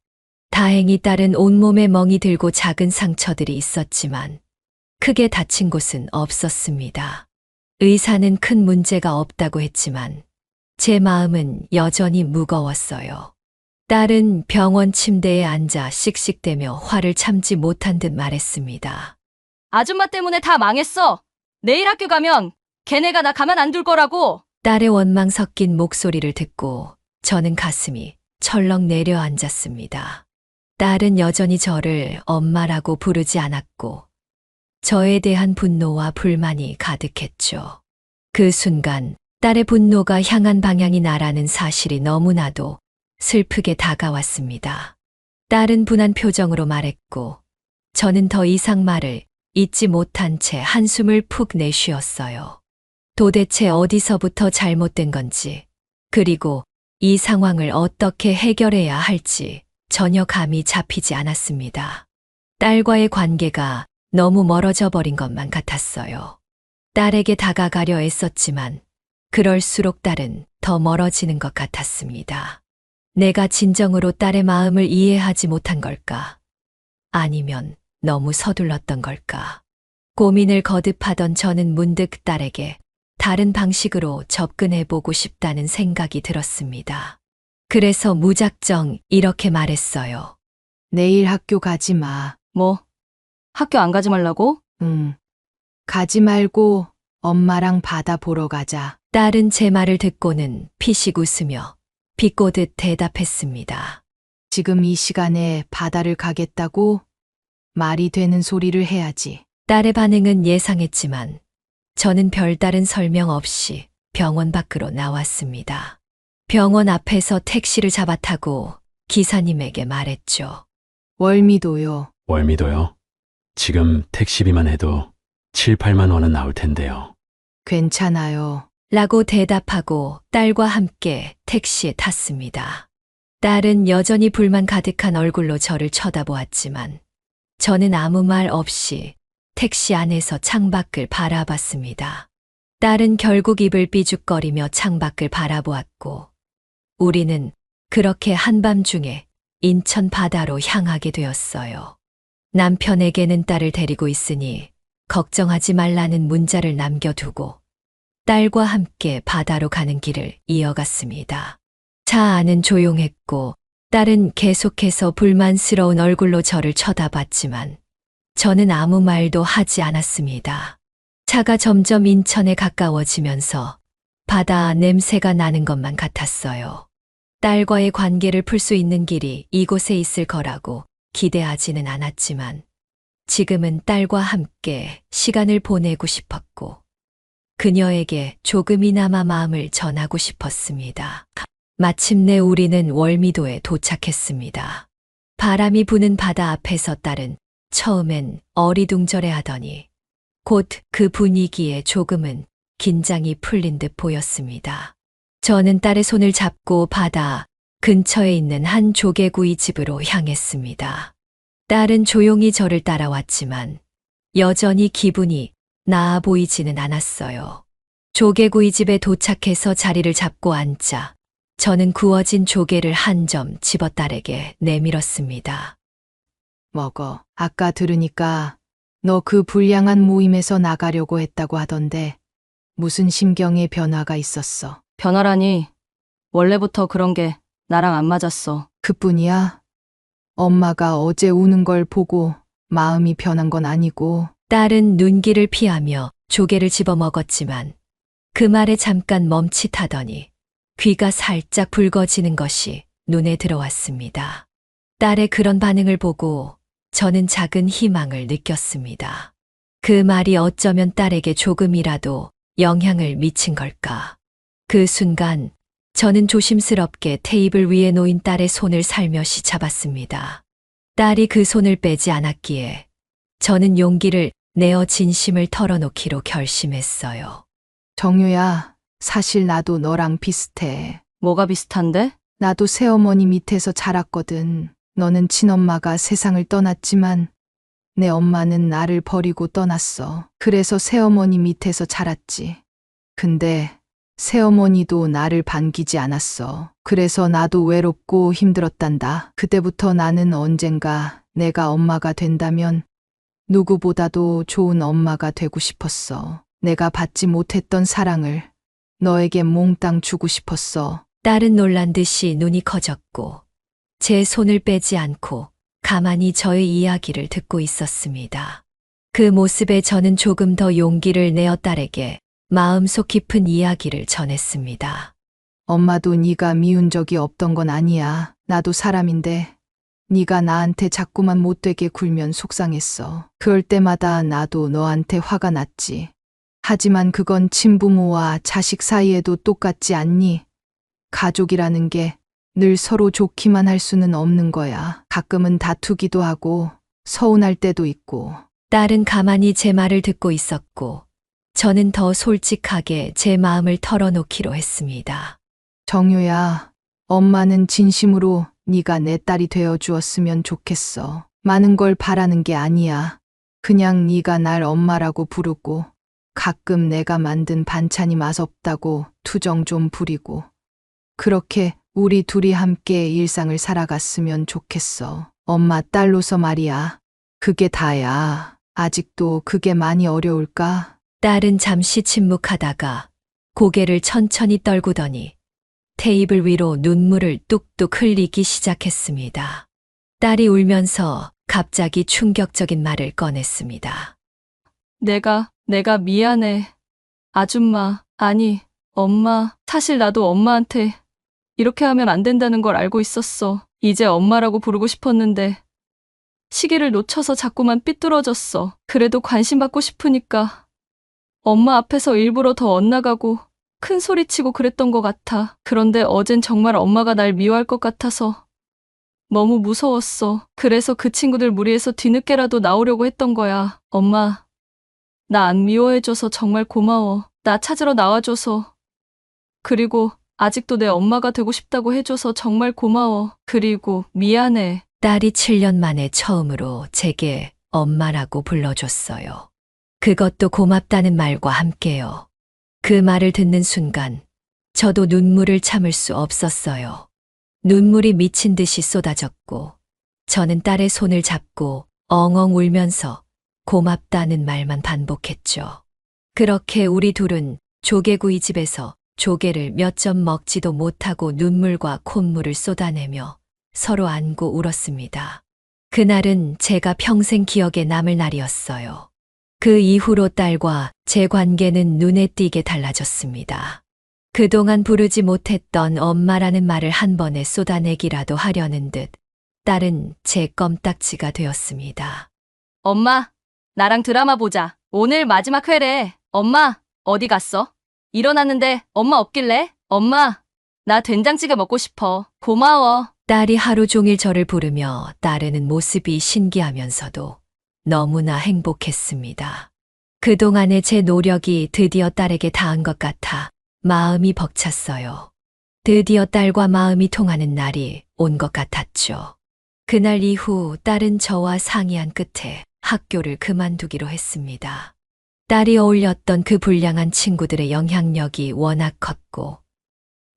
다행히 딸은 온몸에 멍이 들고 작은 상처들이 있었지만 크게 다친 곳은 없었습니다. 의사는 큰 문제가 없다고 했지만 제 마음은 여전히 무거웠어요. 딸은 병원 침대에 앉아 씩씩대며 화를 참지 못한 듯 말했습니다.
아줌마 때문에 다 망했어. 내일 학교 가면 걔네가 나 가만 안 둘 거라고.
딸의 원망 섞인 목소리를 듣고 저는 가슴이 철렁 내려앉았습니다. 딸은 여전히 저를 엄마라고 부르지 않았고 저에 대한 분노와 불만이 가득했죠. 그 순간 딸의 분노가 향한 방향이 나라는 사실이 너무나도 슬프게 다가왔습니다. 딸은 분한 표정으로 말했고 저는 더 이상 말을 잇지 못한 채 한숨을 푹 내쉬었어요. 도대체 어디서부터 잘못된 건지 그리고 이 상황을 어떻게 해결해야 할지 전혀 감이 잡히지 않았습니다. 딸과의 관계가 너무 멀어져 버린 것만 같았어요. 딸에게 다가가려 애썼지만 그럴수록 딸은 더 멀어지는 것 같았습니다. 내가 진정으로 딸의 마음을 이해하지 못한 걸까? 아니면 너무 서둘렀던 걸까? 고민을 거듭하던 저는 문득 딸에게 다른 방식으로 접근해 보고 싶다는 생각이 들었습니다. 그래서 무작정 이렇게 말했어요.
내일 학교 가지 마.
뭐? 학교 안 가지 말라고?
응. 가지 말고 엄마랑 바다 보러 가자.
딸은 제 말을 듣고는 피식 웃으며 비꼬듯 대답했습니다.
지금 이 시간에 바다를 가겠다고? 말이 되는 소리를 해야지.
딸의 반응은 예상했지만 저는 별다른 설명 없이 병원 밖으로 나왔습니다. 병원 앞에서 택시를 잡아 타고 기사님에게 말했죠.
월미도요.
월미도요? 지금 택시비만 해도 7, 8만 원은 나올 텐데요.
괜찮아요.
라고 대답하고 딸과 함께 택시에 탔습니다. 딸은 여전히 불만 가득한 얼굴로 저를 쳐다보았지만 저는 아무 말 없이 택시 안에서 창밖을 바라봤습니다. 딸은 결국 입을 삐죽거리며 창밖을 바라보았고 우리는 그렇게 한밤중에 인천 바다로 향하게 되었어요. 남편에게는 딸을 데리고 있으니 걱정하지 말라는 문자를 남겨두고 딸과 함께 바다로 가는 길을 이어갔습니다. 차 안은 조용했고 딸은 계속해서 불만스러운 얼굴로 저를 쳐다봤지만 저는 아무 말도 하지 않았습니다. 차가 점점 인천에 가까워지면서 바다 냄새가 나는 것만 같았어요. 딸과의 관계를 풀 수 있는 길이 이곳에 있을 거라고 기대하지는 않았지만 지금은 딸과 함께 시간을 보내고 싶었고 그녀에게 조금이나마 마음을 전하고 싶었습니다. 마침내 우리는 월미도에 도착했습니다. 바람이 부는 바다 앞에서 딸은 처음엔 어리둥절해 하더니 곧 그 분위기에 조금은 긴장이 풀린 듯 보였습니다. 저는 딸의 손을 잡고 바다 근처에 있는 한 조개구이 집으로 향했습니다. 딸은 조용히 저를 따라왔지만 여전히 기분이 나아 보이지는 않았어요. 조개구이 집에 도착해서 자리를 잡고 앉자 저는 구워진 조개를 한 점 집어 딸에게 내밀었습니다.
먹어. 아까 들으니까 너 그 불량한 모임에서 나가려고 했다고 하던데 무슨 심경의 변화가 있었어?
변화라니. 원래부터 그런 게 나랑 안 맞았어.
그뿐이야? 엄마가 어제 우는 걸 보고 마음이 변한 건 아니고.
딸은 눈길을 피하며 조개를 집어 먹었지만 그 말에 잠깐 멈칫하더니 귀가 살짝 붉어지는 것이 눈에 들어왔습니다. 딸의 그런 반응을 보고 저는 작은 희망을 느꼈습니다. 그 말이 어쩌면 딸에게 조금이라도 영향을 미친 걸까. 그 순간 저는 조심스럽게 테이블 위에 놓인 딸의 손을 살며시 잡았습니다. 딸이 그 손을 빼지 않았기에 저는 용기를 내어 진심을 털어놓기로 결심했어요.
정유야, 사실 나도 너랑 비슷해.
뭐가 비슷한데?
나도 새어머니 밑에서 자랐거든. 너는 친엄마가 세상을 떠났지만 내 엄마는 나를 버리고 떠났어. 그래서 새어머니 밑에서 자랐지. 근데 새어머니도 나를 반기지 않았어. 그래서 나도 외롭고 힘들었단다. 그때부터 나는 언젠가 내가 엄마가 된다면 누구보다도 좋은 엄마가 되고 싶었어. 내가 받지 못했던 사랑을 너에게 몽땅 주고 싶었어.
딸은 놀란 듯이 눈이 커졌고 제 손을 빼지 않고 가만히 저의 이야기를 듣고 있었습니다. 그 모습에 저는 조금 더 용기를 내어 딸에게 마음속 깊은 이야기를 전했습니다.
엄마도 네가 미운 적이 없던 건 아니야. 나도 사람인데 네가 나한테 자꾸만 못되게 굴면 속상했어. 그럴 때마다 나도 너한테 화가 났지. 하지만 그건 친부모와 자식 사이에도 똑같지 않니? 가족이라는 게 늘 서로 좋기만 할 수는 없는 거야. 가끔은 다투기도 하고 서운할 때도 있고.
딸은 가만히 제 말을 듣고 있었고 저는 더 솔직하게 제 마음을 털어놓기로 했습니다.
정유야, 엄마는 진심으로 네가 내 딸이 되어 주었으면 좋겠어. 많은 걸 바라는 게 아니야. 그냥 네가 날 엄마라고 부르고 가끔 내가 만든 반찬이 맛없다고 투정 좀 부리고 그렇게 우리 둘이 함께 일상을 살아갔으면 좋겠어. 엄마 딸로서 말이야. 그게 다야. 아직도 그게 많이 어려울까?
딸은 잠시 침묵하다가 고개를 천천히 떨구더니 테이블 위로 눈물을 뚝뚝 흘리기 시작했습니다. 딸이 울면서 갑자기 충격적인 말을 꺼냈습니다.
내가 미안해. 아줌마, 아니, 엄마. 사실 나도 엄마한테 이렇게 하면 안 된다는 걸 알고 있었어. 이제 엄마라고 부르고 싶었는데 시기를 놓쳐서 자꾸만 삐뚤어졌어. 그래도 관심 받고 싶으니까 엄마 앞에서 일부러 더 엇나가고 큰 소리치고 그랬던 것 같아. 그런데 어젠 정말 엄마가 날 미워할 것 같아서 너무 무서웠어. 그래서 그 친구들 무리해서 뒤늦게라도 나오려고 했던 거야. 엄마, 나 안 미워해줘서 정말 고마워. 나 찾으러 나와줘서. 그리고 아직도 내 엄마가 되고 싶다고 해줘서 정말 고마워. 그리고 미안해.
딸이 7년 만에 처음으로 제게 엄마라고 불러줬어요. 그것도 고맙다는 말과 함께요. 그 말을 듣는 순간 저도 눈물을 참을 수 없었어요. 눈물이 미친 듯이 쏟아졌고 저는 딸의 손을 잡고 엉엉 울면서 고맙다는 말만 반복했죠. 그렇게 우리 둘은 조개구이 집에서 조개를 몇 점 먹지도 못하고 눈물과 콧물을 쏟아내며 서로 안고 울었습니다. 그날은 제가 평생 기억에 남을 날이었어요. 그 이후로 딸과 제 관계는 눈에 띄게 달라졌습니다. 그동안 부르지 못했던 엄마라는 말을 한 번에 쏟아내기라도 하려는 듯 딸은 제 껌딱지가 되었습니다.
엄마, 나랑 드라마 보자. 오늘 마지막 회래. 엄마, 어디 갔어? 일어났는데 엄마 없길래? 엄마, 나 된장찌개 먹고 싶어. 고마워.
딸이 하루 종일 저를 부르며 따르는 모습이 신기하면서도 너무나 행복했습니다. 그동안의 제 노력이 드디어 딸에게 닿은 것 같아 마음이 벅찼어요. 드디어 딸과 마음이 통하는 날이 온 것 같았죠. 그날 이후 딸은 저와 상의한 끝에 학교를 그만두기로 했습니다. 딸이 어울렸던 그 불량한 친구들의 영향력이 워낙 컸고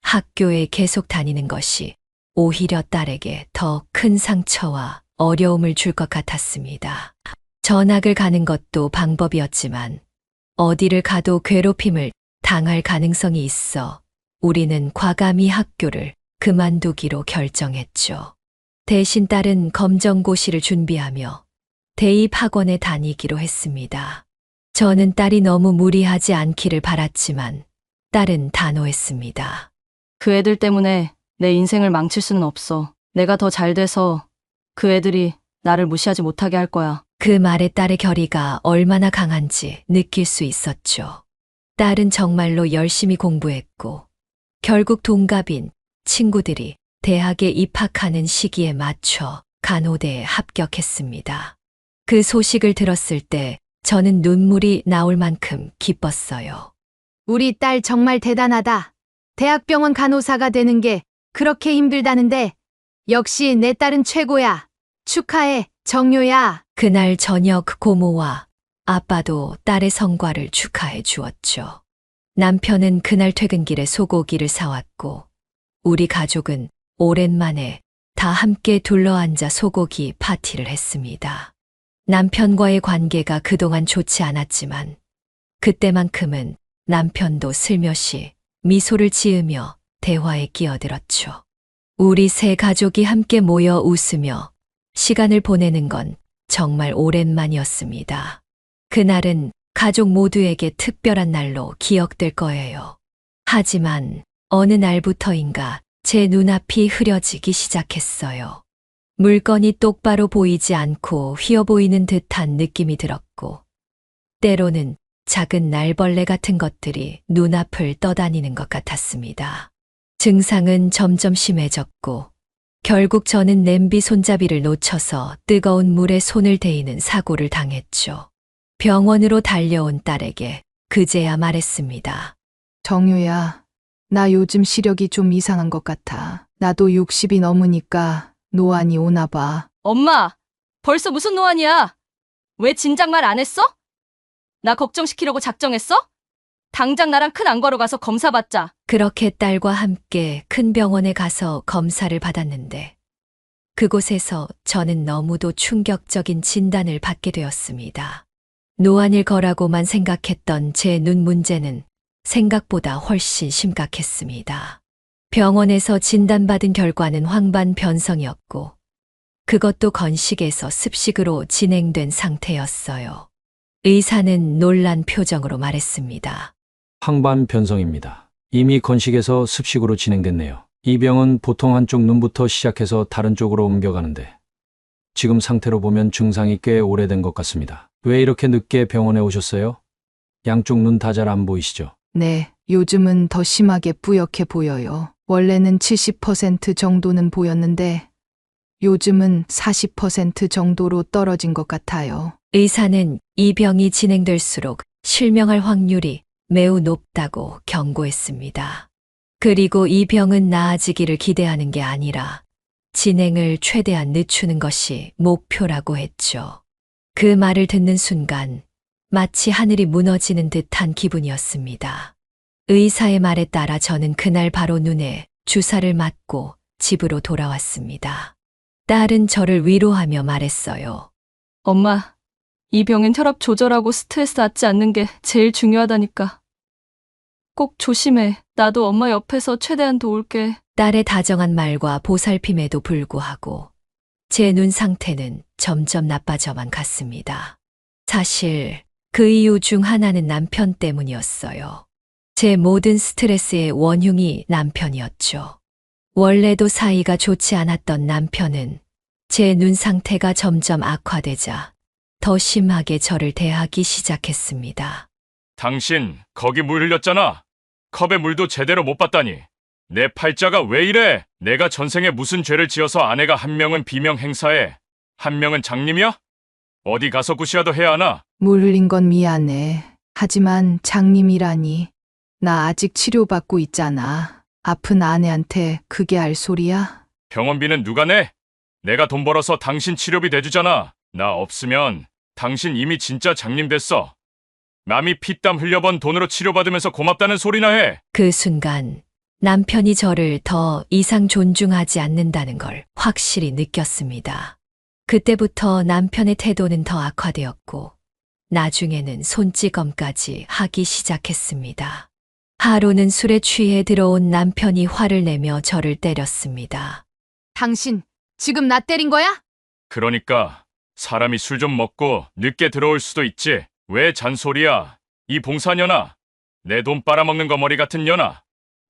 학교에 계속 다니는 것이 오히려 딸에게 더 큰 상처와 어려움을 줄 것 같았습니다. 전학을 가는 것도 방법이었지만 어디를 가도 괴롭힘을 당할 가능성이 있어 우리는 과감히 학교를 그만두기로 결정했죠. 대신 딸은 검정고시를 준비하며 대입학원에 다니기로 했습니다. 저는 딸이 너무 무리하지 않기를 바랐지만 딸은 단호했습니다.
그 애들 때문에 내 인생을 망칠 수는 없어. 내가 더 잘 돼서 그 애들이 나를 무시하지 못하게 할 거야.
그 말에 딸의 결의가 얼마나 강한지 느낄 수 있었죠. 딸은 정말로 열심히 공부했고 결국 동갑인 친구들이 대학에 입학하는 시기에 맞춰 간호대에 합격했습니다. 그 소식을 들었을 때 저는 눈물이 나올 만큼 기뻤어요.
우리 딸 정말 대단하다. 대학병원 간호사가 되는 게 그렇게 힘들다는데 역시 내 딸은 최고야. 축하해, 정효야.
그날 저녁 고모와 아빠도 딸의 성과를 축하해 주었죠. 남편은 그날 퇴근길에 소고기를 사왔고 우리 가족은 오랜만에 다 함께 둘러앉아 소고기 파티를 했습니다. 남편과의 관계가 그동안 좋지 않았지만 그때만큼은 남편도 슬며시 미소를 지으며 대화에 끼어들었죠. 우리 세 가족이 함께 모여 웃으며 시간을 보내는 건 정말 오랜만이었습니다. 그날은 가족 모두에게 특별한 날로 기억될 거예요. 하지만 어느 날부터인가 제 눈앞이 흐려지기 시작했어요. 물건이 똑바로 보이지 않고 휘어 보이는 듯한 느낌이 들었고 때로는 작은 날벌레 같은 것들이 눈앞을 떠다니는 것 같았습니다. 증상은 점점 심해졌고 결국 저는 냄비 손잡이를 놓쳐서 뜨거운 물에 손을 대이는 사고를 당했죠. 병원으로 달려온 딸에게 그제야 말했습니다.
정효야, 나 요즘 시력이 좀 이상한 것 같아. 나도 60이 넘으니까 노안이 오나 봐.
엄마, 벌써 무슨 노안이야? 왜 진작 말 안 했어? 나 걱정시키려고 작정했어? 당장 나랑 큰 안과로 가서 검사 받자.
그렇게 딸과 함께 큰 병원에 가서 검사를 받았는데 그곳에서 저는 너무도 충격적인 진단을 받게 되었습니다. 노안일 거라고만 생각했던 제 눈 문제는 생각보다 훨씬 심각했습니다. 병원에서 진단받은 결과는 황반 변성이었고 그것도 건식에서 습식으로 진행된 상태였어요. 의사는 놀란 표정으로 말했습니다.
황반 변성입니다. 이미 건식에서 습식으로 진행됐네요. 이 병은 보통 한쪽 눈부터 시작해서 다른 쪽으로 옮겨가는데 지금 상태로 보면 증상이 꽤 오래된 것 같습니다. 왜 이렇게 늦게 병원에 오셨어요? 양쪽 눈 다 잘 안 보이시죠?
네, 요즘은 더 심하게 뿌옇게 보여요. 원래는 70% 정도는 보였는데 요즘은 40% 정도로 떨어진 것 같아요.
의사는 이 병이 진행될수록 실명할 확률이 매우 높다고 경고했습니다. 그리고 이 병은 나아지기를 기대하는 게 아니라 진행을 최대한 늦추는 것이 목표라고 했죠. 그 말을 듣는 순간 마치 하늘이 무너지는 듯한 기분이었습니다. 의사의 말에 따라 저는 그날 바로 눈에 주사를 맞고 집으로 돌아왔습니다. 딸은 저를 위로하며 말했어요.
엄마, 이 병엔 혈압 조절하고 스트레스 받지 않는 게 제일 중요하다니까. 꼭 조심해. 나도 엄마 옆에서 최대한 도울게.
딸의 다정한 말과 보살핌에도 불구하고 제 눈 상태는 점점 나빠져만 갔습니다. 사실 그 이유 중 하나는 남편 때문이었어요. 제 모든 스트레스의 원흉이 남편이었죠. 원래도 사이가 좋지 않았던 남편은 제 눈 상태가 점점 악화되자 더 심하게 저를 대하기 시작했습니다.
당신 거기 물 흘렸잖아. 컵에 물도 제대로 못 봤다니. 내 팔자가 왜 이래? 내가 전생에 무슨 죄를 지어서 아내가 한 명은 비명 행사에 한 명은 장님이야? 어디 가서 구시라도 해야 하나?
물 흘린 건 미안해. 하지만 장님이라니. 나 아직 치료받고 있잖아. 아픈 아내한테 그게 알 소리야?
병원비는 누가 내? 내가 돈 벌어서 당신 치료비 대주잖아. 나 없으면 당신 이미 진짜 장님 됐어. 남이 피땀 흘려번 돈으로 치료받으면서 고맙다는 소리나 해.
그 순간 남편이 저를 더 이상 존중하지 않는다는 걸 확실히 느꼈습니다. 그때부터 남편의 태도는 더 악화되었고 나중에는 손찌검까지 하기 시작했습니다. 하루는 술에 취해 들어온 남편이 화를 내며 저를 때렸습니다.
당신 지금 나 때린 거야?
그러니까 사람이 술 좀 먹고 늦게 들어올 수도 있지. 왜 잔소리야? 이 봉사년아. 내 돈 빨아먹는 거머리 같은 년아.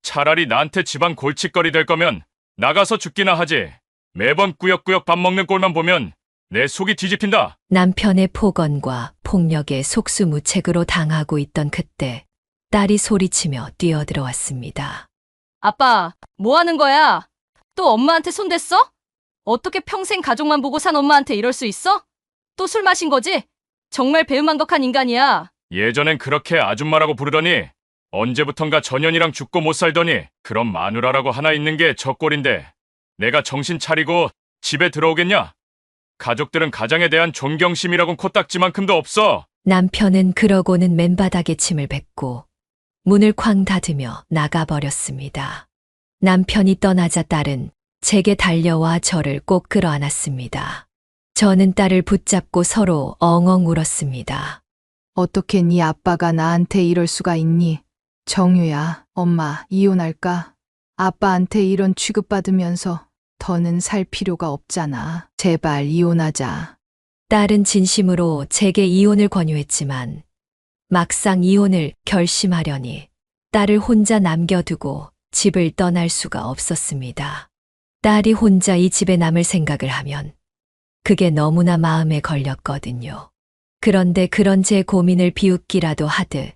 차라리 나한테 집안 골칫거리 될 거면 나가서 죽기나 하지. 매번 꾸역꾸역 밥 먹는 꼴만 보면 내 속이 뒤집힌다.
남편의 폭언과 폭력에 속수무책으로 당하고 있던 그때 딸이 소리치며 뛰어들어왔습니다.
아빠, 뭐 하는 거야? 또 엄마한테 손댔어? 어떻게 평생 가족만 보고 산 엄마한테 이럴 수 있어? 또 술 마신 거지? 정말 배은망덕한 인간이야.
예전엔 그렇게 아줌마라고 부르더니 언제부턴가 전현이랑 죽고 못 살더니 그런 마누라라고 하나 있는 게 저 꼴인데 내가 정신 차리고 집에 들어오겠냐? 가족들은 가장에 대한 존경심이라곤 코딱지만큼도 없어.
남편은 그러고는 맨바닥에 침을 뱉고 문을 쾅 닫으며 나가버렸습니다. 남편이 떠나자 딸은 제게 달려와 저를 꼭 끌어안았습니다. 저는 딸을 붙잡고 서로 엉엉 울었습니다.
어떻게 네 아빠가 나한테 이럴 수가 있니? 정유야, 엄마 이혼할까? 아빠한테 이런 취급받으면서 더는 살 필요가 없잖아. 제발 이혼하자.
딸은 진심으로 제게 이혼을 권유했지만 막상 이혼을 결심하려니 딸을 혼자 남겨두고 집을 떠날 수가 없었습니다. 딸이 혼자 이 집에 남을 생각을 하면 그게 너무나 마음에 걸렸거든요. 그런데 그런 제 고민을 비웃기라도 하듯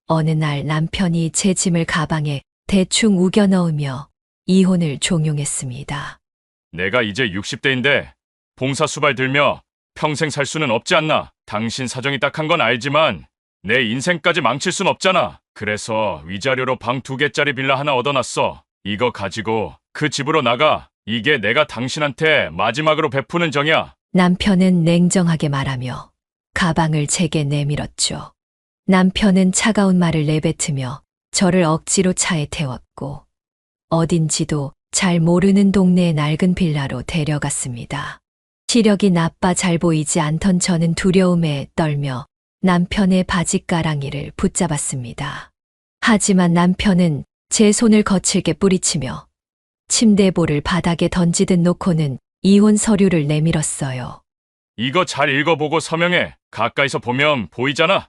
어느 날 남편이 제 짐을 가방에 대충 우겨 넣으며 이혼을 종용했습니다.
내가 이제 60대인데 봉사 수발 들며 평생 살 수는 없지 않나. 당신 사정이 딱한 건 알지만 내 인생까지 망칠 순 없잖아. 그래서 위자료로 방 2개짜리 빌라 하나 얻어놨어. 이거 가지고 그 집으로 나가. 이게 내가 당신한테 마지막으로 베푸는 정이야.
남편은 냉정하게 말하며 가방을 제게 내밀었죠. 남편은 차가운 말을 내뱉으며 저를 억지로 차에 태웠고 어딘지도 잘 모르는 동네의 낡은 빌라로 데려갔습니다. 시력이 나빠 잘 보이지 않던 저는 두려움에 떨며 남편의 바지가랑이를 붙잡았습니다. 하지만 남편은 제 손을 거칠게 뿌리치며 침대볼을 바닥에 던지듯 놓고는 이혼 서류를 내밀었어요.
이거 잘 읽어보고 서명해. 가까이서 보면 보이잖아.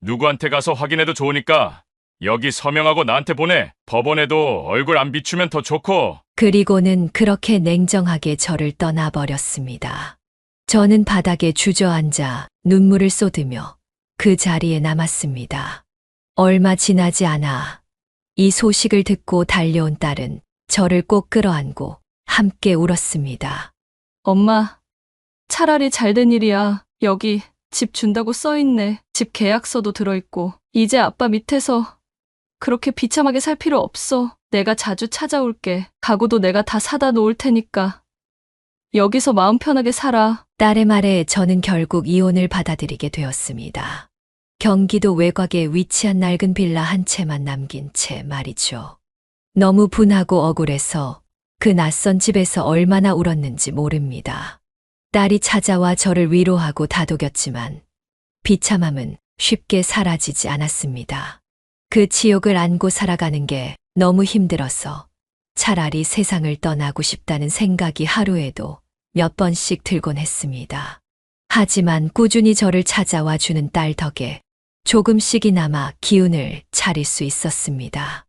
누구한테 가서 확인해도 좋으니까 여기 서명하고 나한테 보내. 법원에도 얼굴 안 비추면 더 좋고.
그리고는 그렇게 냉정하게 저를 떠나버렸습니다. 저는 바닥에 주저앉아 눈물을 쏟으며 그 자리에 남았습니다. 얼마 지나지 않아 이 소식을 듣고 달려온 딸은 저를 꼭 끌어안고 함께 울었습니다.
엄마, 차라리 잘된 일이야. 여기 집 준다고 써있네. 집 계약서도 들어있고. 이제 아빠 밑에서 그렇게 비참하게 살 필요 없어. 내가 자주 찾아올게. 가구도 내가 다 사다 놓을 테니까. 여기서 마음 편하게 살아.
딸의 말에 저는 결국 이혼을 받아들이게 되었습니다. 경기도 외곽에 위치한 낡은 빌라 한 채만 남긴 채 말이죠. 너무 분하고 억울해서 그 낯선 집에서 얼마나 울었는지 모릅니다. 딸이 찾아와 저를 위로하고 다독였지만 비참함은 쉽게 사라지지 않았습니다. 그 지옥을 안고 살아가는 게 너무 힘들어서 차라리 세상을 떠나고 싶다는 생각이 하루에도 몇 번씩 들곤 했습니다. 하지만 꾸준히 저를 찾아와 주는 딸 덕에 조금씩이나마 기운을 차릴 수 있었습니다.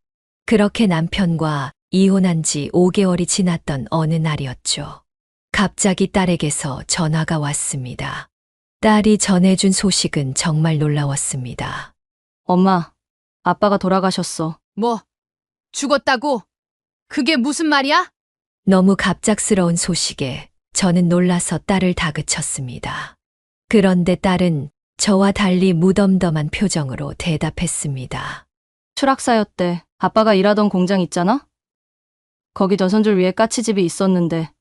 그렇게 남편과 이혼한 지 5개월이 지났던 어느 날이었죠. 갑자기 딸에게서 전화가 왔습니다. 딸이 전해준 소식은 정말 놀라웠습니다.
엄마, 아빠가 돌아가셨어.
뭐, 죽었다고? 그게 무슨 말이야?
너무 갑작스러운 소식에 저는 놀라서 딸을 다그쳤습니다. 그런데 딸은 저와 달리 무덤덤한 표정으로 대답했습니다.
추락사였대. 아빠가 일하던 공장 있잖아? 거기 전선줄 위에 까치집이 있었는데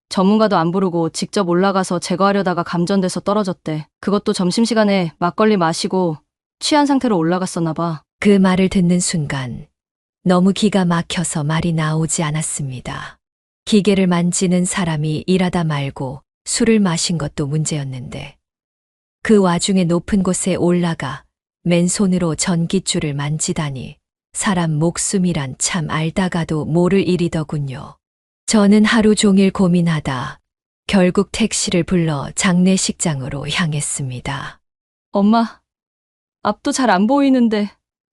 전문가도 안 부르고 직접 올라가서 제거하려다가 감전돼서 떨어졌대. 그것도 점심시간에 막걸리 마시고 취한 상태로 올라갔었나 봐.
그 말을 듣는 순간 너무 기가 막혀서 말이 나오지 않았습니다. 기계를 만지는 사람이 일하다 말고 술을 마신 것도 문제였는데 그 와중에 높은 곳에 올라가 맨손으로 전깃줄을 만지다니 사람 목숨이란 참 알다가도 모를 일이더군요. 저는 하루 종일 고민하다 결국 택시를 불러 장례식장으로 향했습니다.
엄마, 앞도 잘 안 보이는데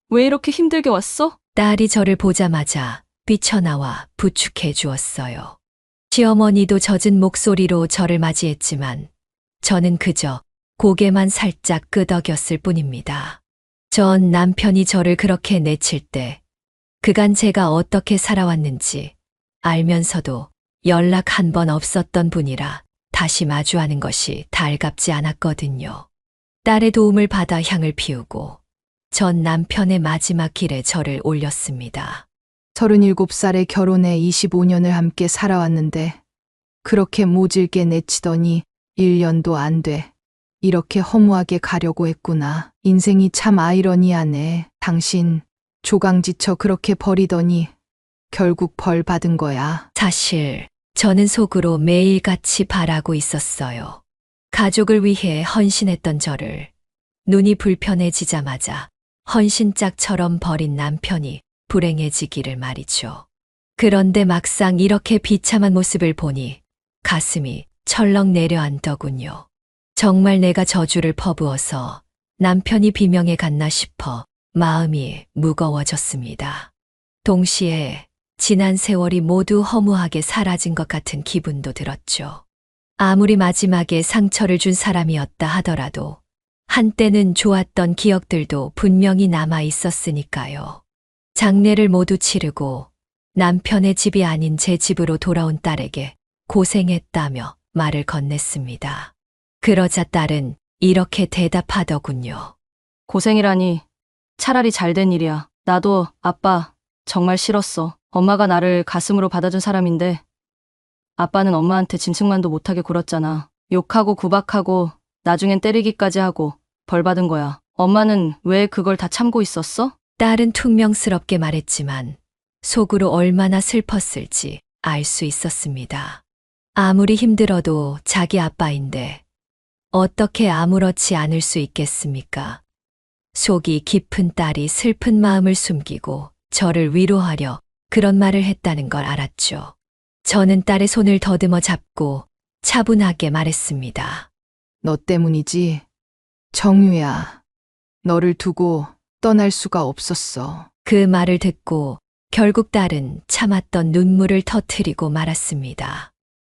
왜 이렇게 힘들게 왔어?
딸이 저를 보자마자 뛰쳐나와 부축해 주었어요. 시어머니도 젖은 목소리로 저를 맞이했지만 저는 그저 고개만 살짝 끄덕였을 뿐입니다. 전 남편이 저를 그렇게 내칠 때 그간 제가 어떻게 살아왔는지 알면서도 연락 한 번 없었던 분이라 다시 마주하는 것이 달갑지 않았거든요. 딸의 도움을 받아 향을 피우고 전 남편의 마지막 길에 저를 올렸습니다.
37살에 결혼해 25년을 함께 살아왔는데 그렇게 모질게 내치더니 1년도 안 돼. 이렇게 허무하게 가려고 했구나. 인생이 참 아이러니하네. 당신 조강지쳐 그렇게 버리더니 결국 벌 받은 거야.
사실 저는 속으로 매일같이 바라고 있었어요. 가족을 위해 헌신했던 저를 눈이 불편해지자마자 헌신짝처럼 버린 남편이 불행해지기를 말이죠. 그런데 막상 이렇게 비참한 모습을 보니 가슴이 철렁 내려앉더군요. 정말 내가 저주를 퍼부어서 남편이 비명에 갔나 싶어 마음이 무거워졌습니다. 동시에 지난 세월이 모두 허무하게 사라진 것 같은 기분도 들었죠. 아무리 마지막에 상처를 준 사람이었다 하더라도 한때는 좋았던 기억들도 분명히 남아 있었으니까요. 장례를 모두 치르고 남편의 집이 아닌 제 집으로 돌아온 딸에게 고생했다며 말을 건넸습니다. 그러자 딸은 이렇게 대답하더군요.
고생이라니 차라리 잘된 일이야. 나도 아빠 정말 싫었어. 엄마가 나를 가슴으로 받아준 사람인데 아빠는 엄마한테 짐승만도 못하게 굴었잖아. 욕하고 구박하고 나중엔 때리기까지 하고 벌 받은 거야. 엄마는 왜 그걸 다 참고 있었어?
딸은 퉁명스럽게 말했지만 속으로 얼마나 슬펐을지 알 수 있었습니다. 아무리 힘들어도 자기 아빠인데 어떻게 아무렇지 않을 수 있겠습니까? 속이 깊은 딸이 슬픈 마음을 숨기고 저를 위로하려 그런 말을 했다는 걸 알았죠. 저는 딸의 손을 더듬어 잡고 차분하게 말했습니다.
너 때문이지? 정유야, 너를 두고 떠날 수가 없었어.
그 말을 듣고 결국 딸은 참았던 눈물을 터뜨리고 말았습니다.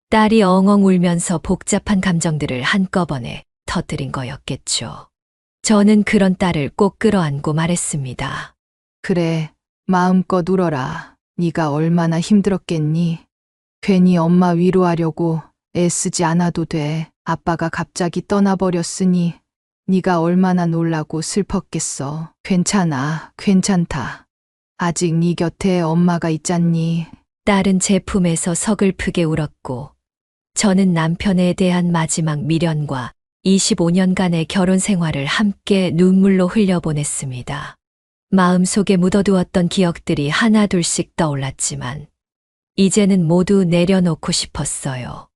딸이 엉엉 울면서 복잡한 감정들을 한꺼번에 터뜨린 거였겠죠. 저는 그런 딸을 꼭 끌어안고 말했습니다.
그래, 마음껏 울어라. 네가 얼마나 힘들었겠니? 괜히 엄마 위로하려고 애쓰지 않아도 돼. 아빠가 갑자기 떠나버렸으니 네가 얼마나 놀라고 슬펐겠어. 괜찮아, 괜찮다. 아직 네 곁에 엄마가 있잖니.
딸은 제 품에서 서글프게 울었고 저는 남편에 대한 마지막 미련과 25년간의 결혼 생활을 함께 눈물로 흘려보냈습니다. 마음속에 묻어두었던 기억들이 하나둘씩 떠올랐지만 이제는 모두 내려놓고 싶었어요.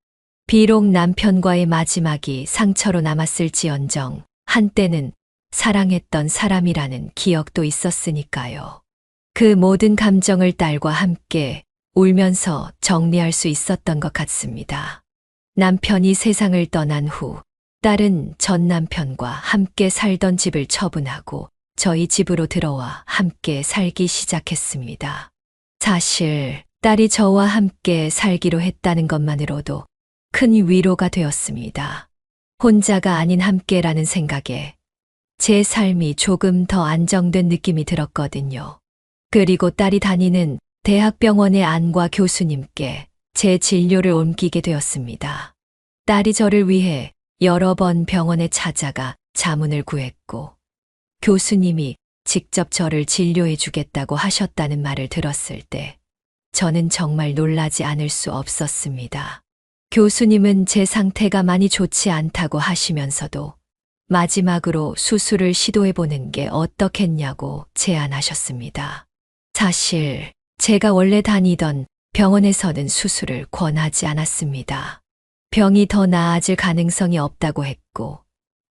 비록 남편과의 마지막이 상처로 남았을지언정 한때는 사랑했던 사람이라는 기억도 있었으니까요. 그 모든 감정을 딸과 함께 울면서 정리할 수 있었던 것 같습니다. 남편이 세상을 떠난 후 딸은 전 남편과 함께 살던 집을 처분하고 저희 집으로 들어와 함께 살기 시작했습니다. 사실 딸이 저와 함께 살기로 했다는 것만으로도 큰 위로가 되었습니다. 혼자가 아닌 함께라는 생각에 제 삶이 조금 더 안정된 느낌이 들었거든요. 그리고 딸이 다니는 대학병원의 안과 교수님께 제 진료를 옮기게 되었습니다. 딸이 저를 위해 여러 번 병원에 찾아가 자문을 구했고 교수님이 직접 저를 진료해 주겠다고 하셨다는 말을 들었을 때 저는 정말 놀라지 않을 수 없었습니다. 교수님은 제 상태가 많이 좋지 않다고 하시면서도 마지막으로 수술을 시도해 보는 게 어떻겠냐고 제안하셨습니다. 사실 제가 원래 다니던 병원에서는 수술을 권하지 않았습니다. 병이 더 나아질 가능성이 없다고 했고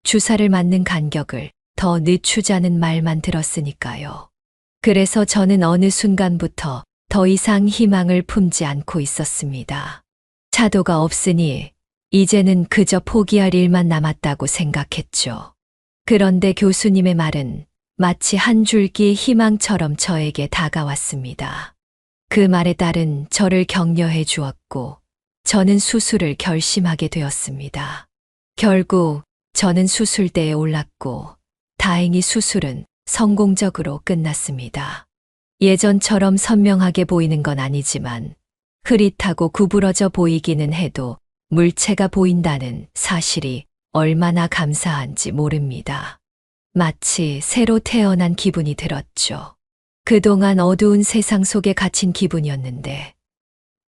주사를 맞는 간격을 더 늦추자는 말만 들었으니까요. 그래서 저는 어느 순간부터 더 이상 희망을 품지 않고 있었습니다. 차도가 없으니 이제는 그저 포기할 일만 남았다고 생각했죠. 그런데 교수님의 말은 마치 한 줄기 희망처럼 저에게 다가왔습니다. 그 말에 따른 저를 격려해 주었고 저는 수술을 결심하게 되었습니다. 결국 저는 수술대에 올랐고 다행히 수술은 성공적으로 끝났습니다. 예전처럼 선명하게 보이는 건 아니지만 흐릿하고 구부러져 보이기는 해도 물체가 보인다는 사실이 얼마나 감사한지 모릅니다. 마치 새로 태어난 기분이 들었죠. 그동안 어두운 세상 속에 갇힌 기분이었는데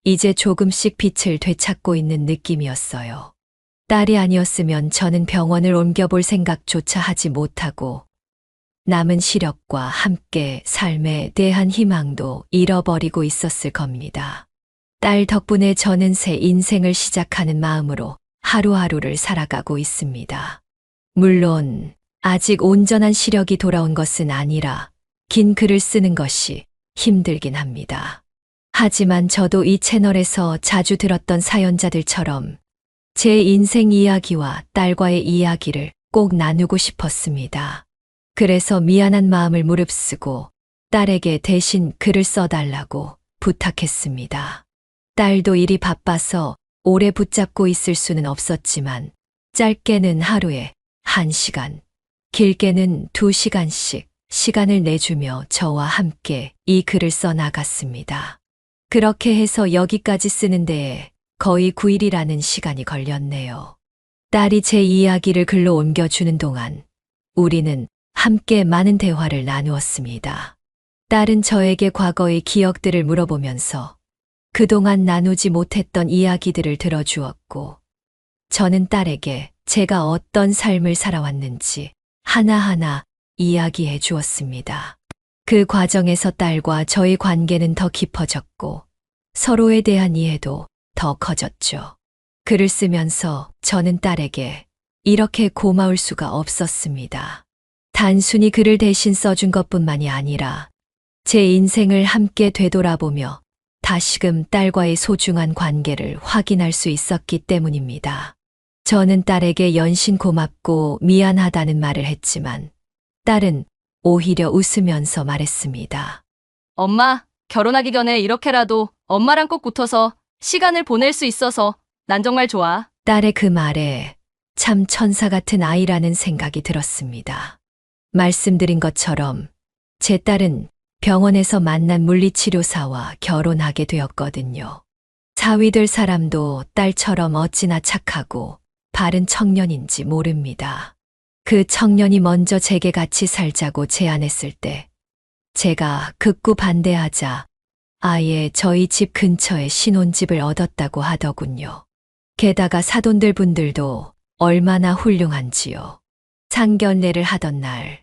이제 조금씩 빛을 되찾고 있는 느낌이었어요. 딸이 아니었으면 저는 병원을 옮겨볼 생각조차 하지 못하고 남은 시력과 함께 삶에 대한 희망도 잃어버리고 있었을 겁니다. 딸 덕분에 저는 새 인생을 시작하는 마음으로 하루하루를 살아가고 있습니다. 물론 아직 온전한 시력이 돌아온 것은 아니라 긴 글을 쓰는 것이 힘들긴 합니다. 하지만 저도 이 채널에서 자주 들었던 사연자들처럼 제 인생 이야기와 딸과의 이야기를 꼭 나누고 싶었습니다. 그래서 미안한 마음을 무릅쓰고 딸에게 대신 글을 써달라고 부탁했습니다. 딸도 일이 바빠서 오래 붙잡고 있을 수는 없었지만 짧게는 하루에 1시간, 길게는 2시간씩 시간을 내주며 저와 함께 이 글을 써나갔습니다. 그렇게 해서 여기까지 쓰는 데에 거의 9일이라는 시간이 걸렸네요. 딸이 제 이야기를 글로 옮겨주는 동안 우리는 함께 많은 대화를 나누었습니다. 딸은 저에게 과거의 기억들을 물어보면서 그동안 나누지 못했던 이야기들을 들어주었고, 저는 딸에게 제가 어떤 삶을 살아왔는지 하나하나 이야기해 주었습니다. 그 과정에서 딸과 저의 관계는 더 깊어졌고 서로에 대한 이해도 더 커졌죠. 글을 쓰면서 저는 딸에게 이렇게 고마울 수가 없었습니다. 단순히 글을 대신 써준 것뿐만이 아니라 제 인생을 함께 되돌아보며 다시금 딸과의 소중한 관계를 확인할 수 있었기 때문입니다. 저는 딸에게 연신 고맙고 미안하다는 말을 했지만 딸은 오히려 웃으면서 말했습니다.
엄마, 결혼하기 전에 이렇게라도 엄마랑 꼭 붙어서 시간을 보낼 수 있어서 난 정말 좋아.
딸의 그 말에 참 천사 같은 아이라는 생각이 들었습니다. 말씀드린 것처럼 제 딸은 병원에서 만난 물리치료사와 결혼하게 되었거든요. 사위 될 사람도 딸처럼 어찌나 착하고 바른 청년인지 모릅니다. 그 청년이 먼저 제게 같이 살자고 제안했을 때 제가 극구 반대하자 아예 저희 집 근처에 신혼집을 얻었다고 하더군요. 게다가 사돈들 분들도 얼마나 훌륭한지요. 상견례를 하던 날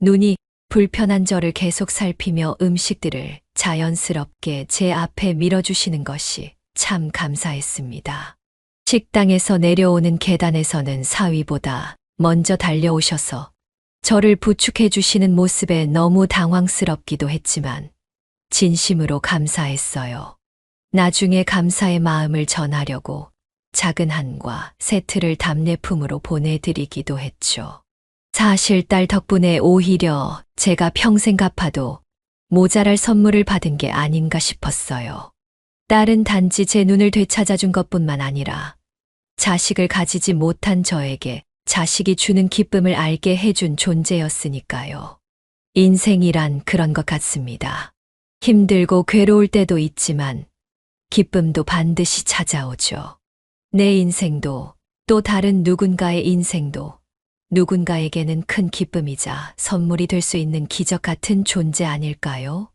눈이 불편한 저를 계속 살피며 음식들을 자연스럽게 제 앞에 밀어주시는 것이 참 감사했습니다. 식당에서 내려오는 계단에서는 사위보다 먼저 달려오셔서 저를 부축해 주시는 모습에 너무 당황스럽기도 했지만 진심으로 감사했어요. 나중에 감사의 마음을 전하려고 작은 한과 세트를 답례품으로 보내드리기도 했죠. 사실 딸 덕분에 오히려 제가 평생 갚아도 모자랄 선물을 받은 게 아닌가 싶었어요. 딸은 단지 제 눈을 되찾아준 것뿐만 아니라 자식을 가지지 못한 저에게 자식이 주는 기쁨을 알게 해준 존재였으니까요. 인생이란 그런 것 같습니다. 힘들고 괴로울 때도 있지만 기쁨도 반드시 찾아오죠. 내 인생도 또 다른 누군가의 인생도 누군가에게는 큰 기쁨이자 선물이 될 수 있는 기적 같은 존재 아닐까요?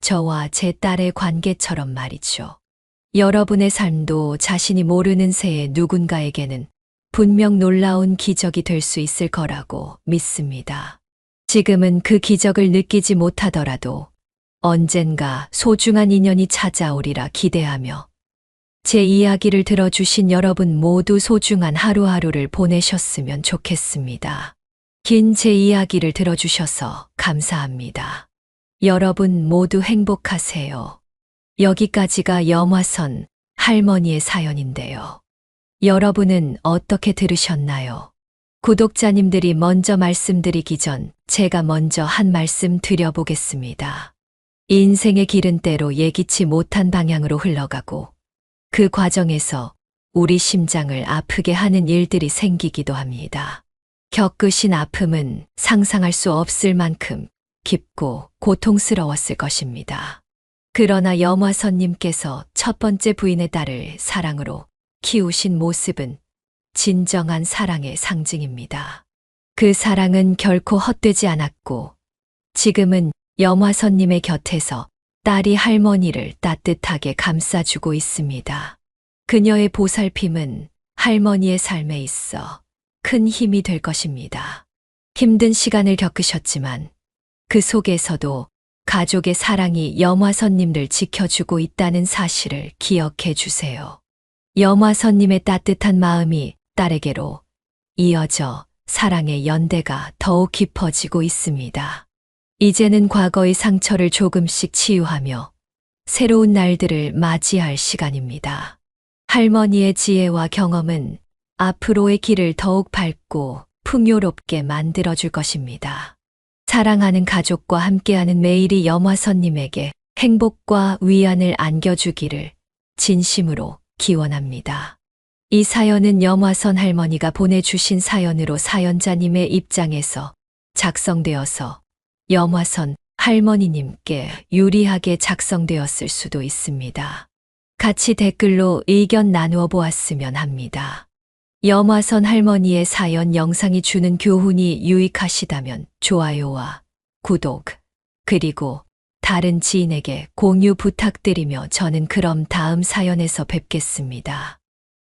저와 제 딸의 관계처럼 말이죠. 여러분의 삶도 자신이 모르는 새에 누군가에게는 분명 놀라운 기적이 될 수 있을 거라고 믿습니다. 지금은 그 기적을 느끼지 못하더라도 언젠가 소중한 인연이 찾아오리라 기대하며 제 이야기를 들어주신 여러분 모두 소중한 하루하루를 보내셨으면 좋겠습니다. 긴 제 이야기를 들어주셔서 감사합니다. 여러분 모두 행복하세요. 여기까지가 염화선 할머니의 사연인데요. 여러분은 어떻게 들으셨나요? 구독자님들이 먼저 말씀드리기 전 제가 먼저 한 말씀 드려보겠습니다. 인생의 길은 때로 예기치 못한 방향으로 흘러가고 그 과정에서 우리 심장을 아프게 하는 일들이 생기기도 합니다. 겪으신 아픔은 상상할 수 없을 만큼 깊고 고통스러웠을 것입니다. 그러나 염화선님께서 첫 번째 부인의 딸을 사랑으로 키우신 모습은 진정한 사랑의 상징입니다. 그 사랑은 결코 헛되지 않았고 지금은 염화선님의 곁에서 딸이 할머니를 따뜻하게 감싸주고 있습니다. 그녀의 보살핌은 할머니의 삶에 있어 큰 힘이 될 것입니다. 힘든 시간을 겪으셨지만 그 속에서도 가족의 사랑이 염화선님을 지켜주고 있다는 사실을 기억해 주세요. 염화선님의 따뜻한 마음이 딸에게로 이어져 사랑의 연대가 더욱 깊어지고 있습니다. 이제는 과거의 상처를 조금씩 치유하며 새로운 날들을 맞이할 시간입니다. 할머니의 지혜와 경험은 앞으로의 길을 더욱 밝고 풍요롭게 만들어줄 것입니다. 사랑하는 가족과 함께하는 매일이 염화선님에게 행복과 위안을 안겨주기를 진심으로 기원합니다. 이 사연은 염화선 할머니가 보내주신 사연으로 사연자님의 입장에서 작성되어서 염화선 할머니님께 유리하게 작성되었을 수도 있습니다. 같이 댓글로 의견 나누어 보았으면 합니다. 염화선 할머니의 사연 영상이 주는 교훈이 유익하시다면 좋아요와 구독, 그리고 다른 지인에게 공유 부탁드리며 저는 그럼 다음 사연에서 뵙겠습니다.